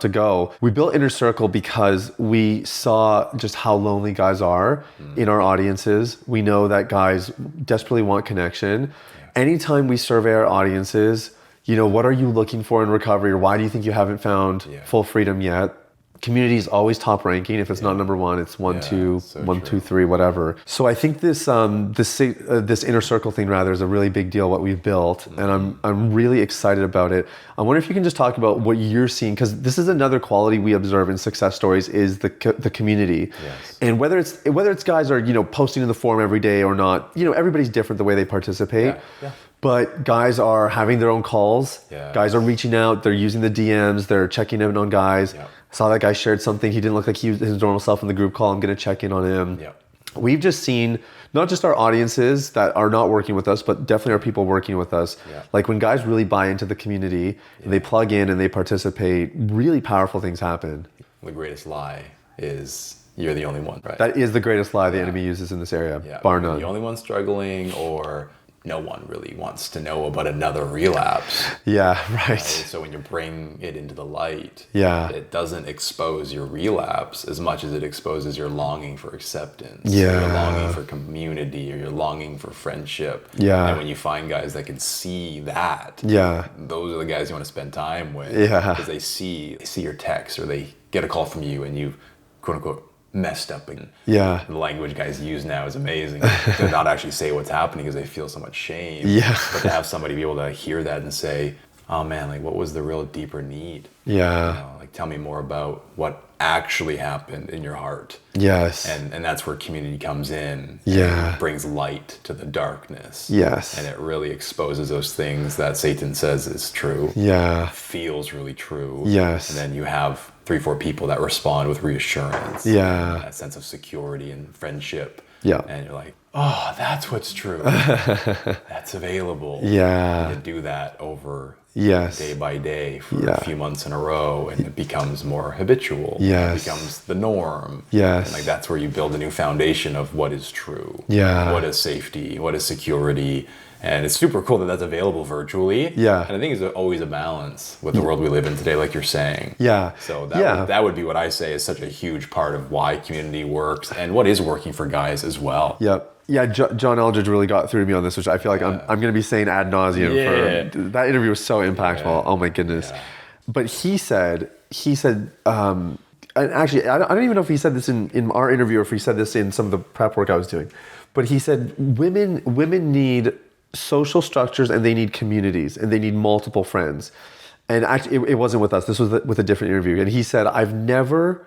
to go. We built Inner Circle because we saw just how lonely guys are in our audiences. We know that guys desperately want connection. Anytime we survey our audiences, you know, what are you looking for in recovery, or why do you think you haven't found full freedom yet? Community is always top ranking. If it's not number one, it's one, two, three, whatever. So I think this Inner Circle thing rather is a really big deal, what we've built, and I'm really excited about it. I wonder if you can just talk about what you're seeing, because this is another quality we observe in success stories is the community. Yes. And whether it's guys are, you know, posting in the forum every day or not, you know, everybody's different the way they participate. Yeah. But guys are having their own calls. Yeah. Guys are reaching out. They're using the DMs. They're checking in on guys. Yeah. Saw that guy shared something. He didn't look like he was his normal self in the group call. I'm going to check in on him. Yeah. We've just seen not just our audiences that are not working with us, but definitely our people working with us. Yeah. Like when guys really buy into the community and they plug in and they participate, really powerful things happen. The greatest lie is you're the only one, right? That is the greatest lie the enemy uses in this area, bar none. The only one struggling, or no one really wants to know about another relapse. Yeah, right. So when you bring it into the light, it doesn't expose your relapse as much as it exposes your longing for acceptance. Yeah. Your longing for community, or your longing for friendship. Yeah. And when you find guys that can see that, those are the guys you want to spend time with. Yeah. Because they see your text, or they get a call from you and you've quote unquote messed up, and the language guys use now is amazing to not actually say what's happening because they feel so much shame, but to have somebody be able to hear that and say, oh man, like what was the real deeper need? You know, like tell me more about what actually happened in your heart. Yes. And that's where community comes in. Yeah. And brings light to the darkness. Yes. And it really exposes those things that Satan says is true. Yeah. Feels really true. Yes. And then you have 3-4 people that respond with reassurance. Yeah. That sense of security and friendship. Yeah. And you're like, oh, that's what's true. That's available. Yeah. You do that over Yes. day by day for a few months in a row, and it becomes more habitual. Yes. It becomes the norm. Yes. And like that's where you build a new foundation of what is true. Yeah. What is safety? What is security? And it's super cool that that's available virtually. Yeah. And I think it's always a balance with the world we live in today, like you're saying. Yeah. So that would be what I say is such a huge part of why community works and what is working for guys as well. Yep. Yeah, John Eldridge really got through to me on this, which I feel like I'm going to be saying ad nauseum for that interview was so impactful. Yeah. Oh my goodness. Yeah. But he said, and actually, I don't even know if he said this in our interview or if he said this in some of the prep work I was doing, but he said women need social structures and they need communities and they need multiple friends. And actually, it wasn't with us. This was with a different interview. And he said, I've never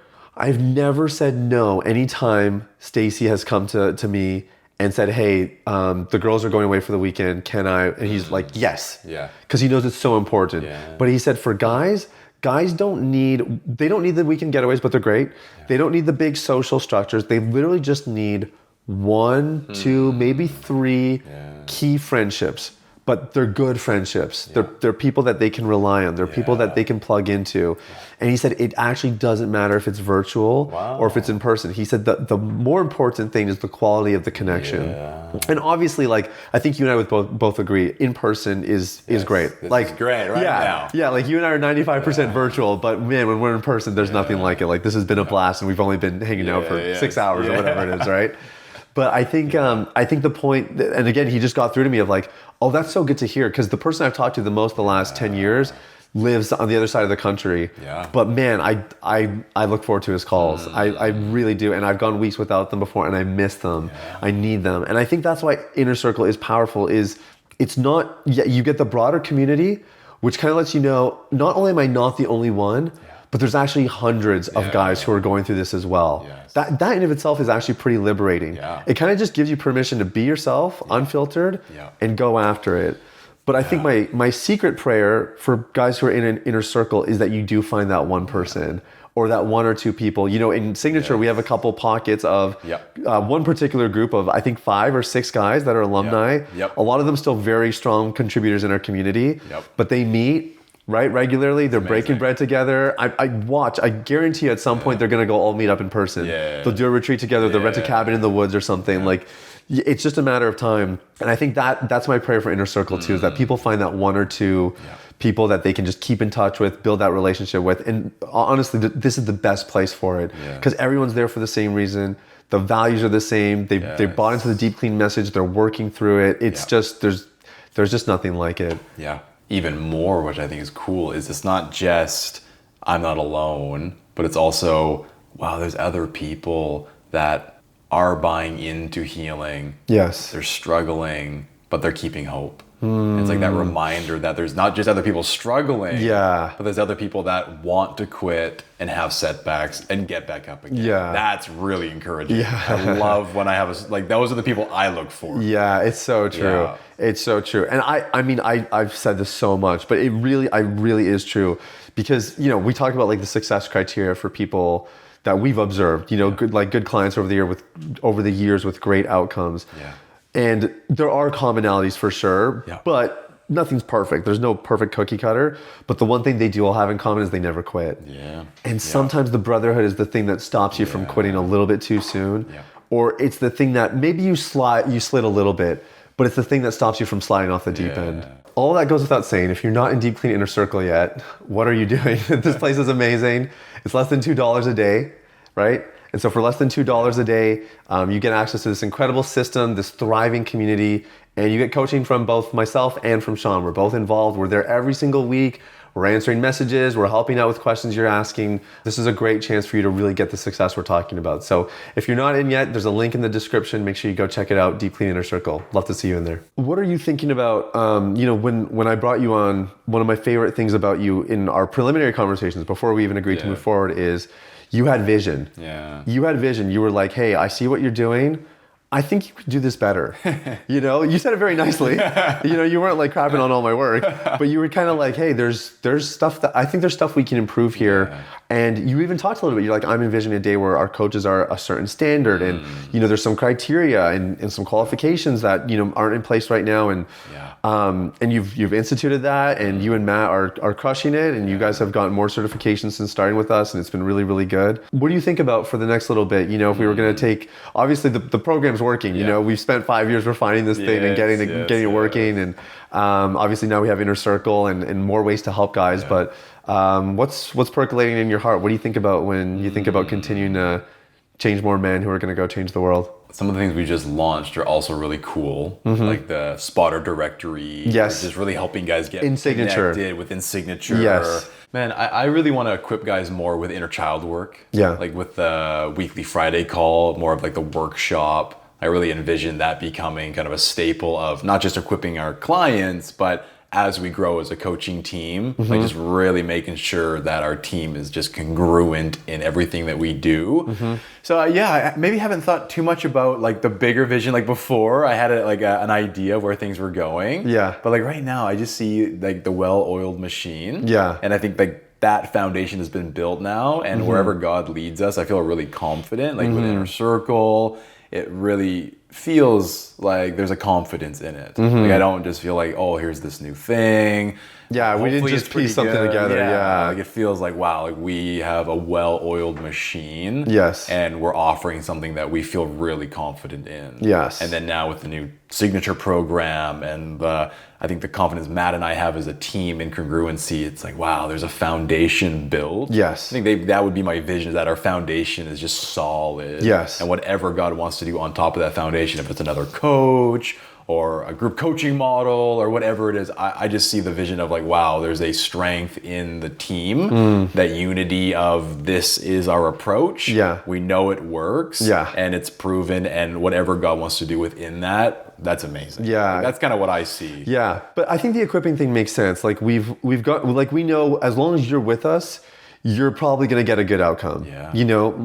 said no anytime Stacy has come to me and said, hey, the girls are going away for the weekend. Can I? And he's like, yes. Yeah. Because he knows it's so important. Yeah. But he said for guys don't need the weekend getaways, but they're great. Yeah. They don't need the big social structures. They literally just need 1, 2, maybe 3 key friendships. But they're good friendships. Yeah. They're people that they can rely on. They're people that they can plug into. And he said it actually doesn't matter if it's virtual or if it's in person. He said the more important thing is the quality of the connection. Yeah. And obviously, like I think you and I would both agree, in person is great. This is great right now. Yeah, like you and I are 95% virtual, but man, when we're in person, there's nothing like it. Like this has been a blast, and we've only been hanging out for 6 hours or whatever it is, right? But I think the point, and again, he just got through to me of like, oh, that's so good to hear, because the person I've talked to the most the last 10 years lives on the other side of the country. Yeah. But man, I look forward to his calls. I really do, and I've gone weeks without them before, and I miss them. Yeah. I need them, and I think that's why Inner Circle is powerful. Is it's not you get the broader community, which kind of lets you know not only am I not the only one. But there's actually hundreds of guys who are going through this as well. Yes. That in of itself is actually pretty liberating. Yeah. It kind of just gives you permission to be yourself, unfiltered, and go after it. But I think my secret prayer for guys who are in an inner circle is that you do find that one person or that 1 or 2 people. You know, in Signature, we have a couple pockets of one particular group of, I think, 5 or 6 guys that are alumni. A lot of them still very strong contributors in our community, but they meet right? Regularly. They're breaking bread together. I guarantee at some point they're going to go all meet up in person. Yeah. They'll do a retreat together. They'll rent a cabin in the woods or something. Like, it's just a matter of time. And I think that's my prayer for Inner Circle too, is that people find that one or two people that they can just keep in touch with, build that relationship with. And honestly, this is the best place for it, because everyone's there for the same reason. The values are the same. They bought into the DeepClean message. They're working through it. It's just, there's just nothing like it. Yeah. Even more, which I think is cool, is it's not just I'm not alone, but it's also, wow, there's other people that are buying into healing. Yes. They're struggling, but they're keeping hope. It's like that reminder that there's not just other people struggling, but there's other people that want to quit and have setbacks and get back up again. That's really encouraging. I love when I have like those are the people I look for. It's so true. It's so true. And I mean I've said this so much, but it really is true, because we talked about like the success criteria for people that we've observed, good clients over the years with great outcomes. And there are commonalities for sure, but nothing's perfect. There's no perfect cookie cutter. But the one thing they do all have in common is they never quit. And sometimes the brotherhood is the thing that stops you from quitting a little bit too soon. Or it's the thing that maybe you slid a little bit, but it's the thing that stops you from sliding off the deep end. All that goes without saying. If you're not in DeepClean Inner Circle yet, what are you doing? This place is amazing. It's less than $2 a day, right? And so for less than $2 a day, you get access to this incredible system, this thriving community, and you get coaching from both myself and from Shawn. We're both involved. We're there every single week. We're answering messages. We're helping out with questions you're asking. This is a great chance for you to really get the success we're talking about. So if you're not in yet, there's a link in the description. Make sure you go check it out, DeepClean Inner Circle. Love to see you in there. What are you thinking about, when I brought you on, one of my favorite things about you in our preliminary conversations before we even agreed to move forward is you had vision. You had vision. You were like, hey, I see what you're doing. I think you could do this better. You said it very nicely. You weren't like crapping on all my work, but you were kind of like, hey, there's stuff that I think there's stuff we can improve here. And you even talked a little bit. You're like, I'm envisioning a day where our coaches are a certain standard, and there's some criteria and some qualifications that aren't in place right now. And you've instituted that, and you and Matt are crushing it, and you guys have gotten more certifications since starting with us, and it's been really, really good. What do you think about for the next little bit? If we were going to take, obviously the program's working. We've spent 5 years refining this thing and getting it working, and obviously now we have Inner Circle and more ways to help guys. But what's percolating in your heart? What do you think about when you think about continuing to change more men who are going to go change the world? Some of the things we just launched are also really cool, like the spotter directory. Just really helping guys get connected within Signature. Man, I really want to equip guys more with inner child work. Like with the weekly Friday call, more of like the workshop. I really envision that becoming kind of a staple of not just equipping our clients, but as we grow as a coaching team, like just really making sure that our team is just congruent in everything that we do. So I maybe haven't thought too much about like the bigger vision. Like before, I had an idea of where things were going. But like right now, I just see like the well-oiled machine. And I think like that foundation has been built now, and wherever God leads us, I feel really confident. Like with Inner Circle, it really feels like there's a confidence in it. Like I don't just feel like, oh, here's this new thing. We didn't just piece something together. Like it feels like, wow, like we have a well-oiled machine. And we're offering something that we feel really confident in. And then now with the new Signature program and I think the confidence Matt and I have as a team in congruency, it's like, wow, there's a foundation built. I think that would be my vision, is that our foundation is just solid. And whatever God wants to do on top of that foundation, if it's another coach or a group coaching model or whatever it is, I just see the vision of like, wow, there's a strength in the team, that unity of this is our approach. We know it works and it's proven, and whatever God wants to do within that, that's amazing. Like, that's kind of what I see. But I think the equipping thing makes sense. Like we've got, like we know as long as you're with us, you're probably going to get a good outcome.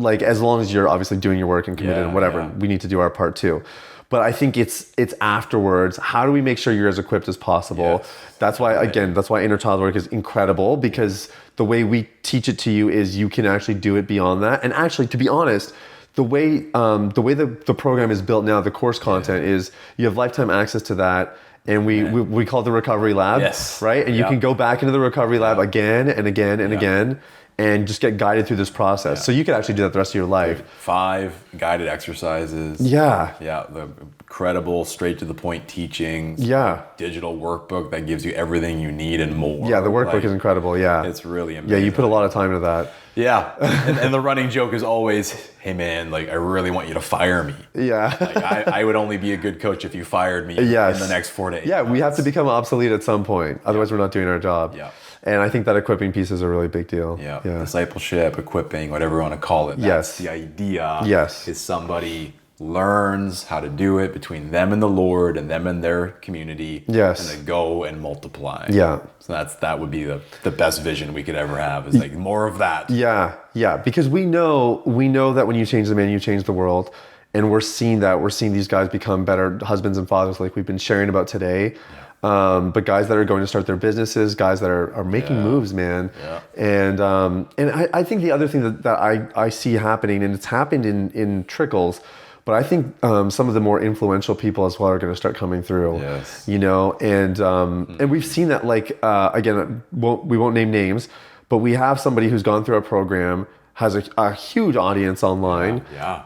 Like as long as you're obviously doing your work and committed and whatever, we need to do our part too. But I think it's afterwards. How do we make sure you're as equipped as possible? That's why, again, that's why inner child work is incredible, because the way we teach it to you is you can actually do it beyond that. And actually, to be honest, the way the program is built now, the course content is you have lifetime access to that. and we call it the recovery lab, Yes. right? And you can go back into the recovery lab again and again and again, and just get guided through this process. So you could actually do that the rest of your life. 5 guided exercises. Yeah. Yeah, the incredible, straight to the point teachings. Yeah. Digital workbook that gives you everything you need and more. Yeah, the workbook is incredible. Yeah. It's really amazing. Yeah, you put a lot of time into that. Yeah. And the running joke is always, hey man, like I really want you to fire me. Yeah. Like I would only be a good coach if you fired me Yes. in the next 4 to 8 Yeah, months. we have to become obsolete at some point. Otherwise, we're not doing our job. Yeah. And I think that equipping piece is a really big deal. Yeah. Discipleship, equipping, whatever you want to call it. Yes. That's the idea. Yes. Is somebody learns how to do it between them and the Lord and them and their community. Yes. And then go and multiply. Yeah. So that would be the best vision we could ever have, is like more of that. Yeah, yeah. Because we know that when you change the man, you change the world. And we're seeing these guys become better husbands and fathers, like we've been sharing about today. But guys that are going to start their businesses, guys that are making moves, man. Yeah. And I think the other thing that I see happening, and it's happened in trickles, but I think some of the more influential people as well are going to start coming through. Yes. You know, and we've seen that, like, again, we won't name names, but we have somebody who's gone through our program, has a huge audience online. Yeah.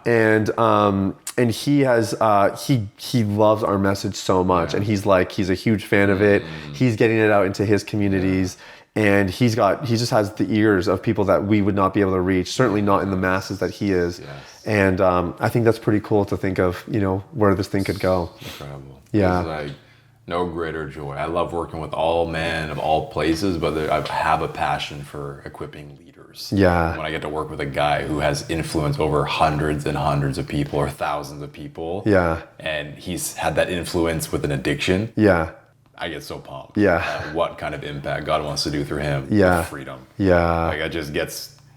And he has he loves our message so much, and he's a huge fan of it. He's getting it out into his communities, and he just has the ears of people that we would not be able to reach, certainly not in the masses that he is. Yes. And I think that's pretty cool to think of, you know, where this thing could go. Incredible. Yeah. It's like no greater joy. I love working with all men of all places, but I have a passion for equipping leaders. Yeah. When I get to work with a guy who has influence over hundreds and hundreds of people or thousands of people. Yeah. And he's had that influence with an addiction. Yeah. I get so pumped. Yeah. At what kind of impact God wants to do through him. Yeah. With freedom. Yeah. Like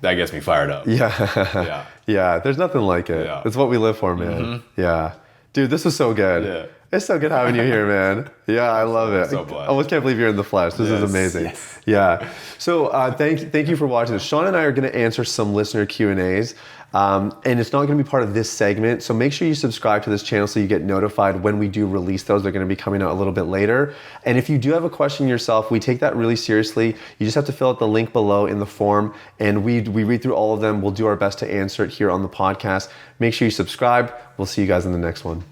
that gets me fired up. Yeah. Yeah. Yeah. There's nothing like it. Yeah. It's what we live for, man. Yeah. Dude, this was so good. Yeah. It's so good having you here, man. Yeah, I love it. So blessed. I almost can't believe you're in the flesh. This is amazing. Yes. Yeah. So thank you for watching this. Shawn and I are going to answer some listener Q&As. And it's not going to be part of this segment. So make sure you subscribe to this channel so you get notified when we do release those. They're going to be coming out a little bit later. And if you do have a question yourself, we take that really seriously. You just have to fill out the link below in the form, and we read through all of them. We'll do our best to answer it here on the podcast. Make sure you subscribe. We'll see you guys in the next one.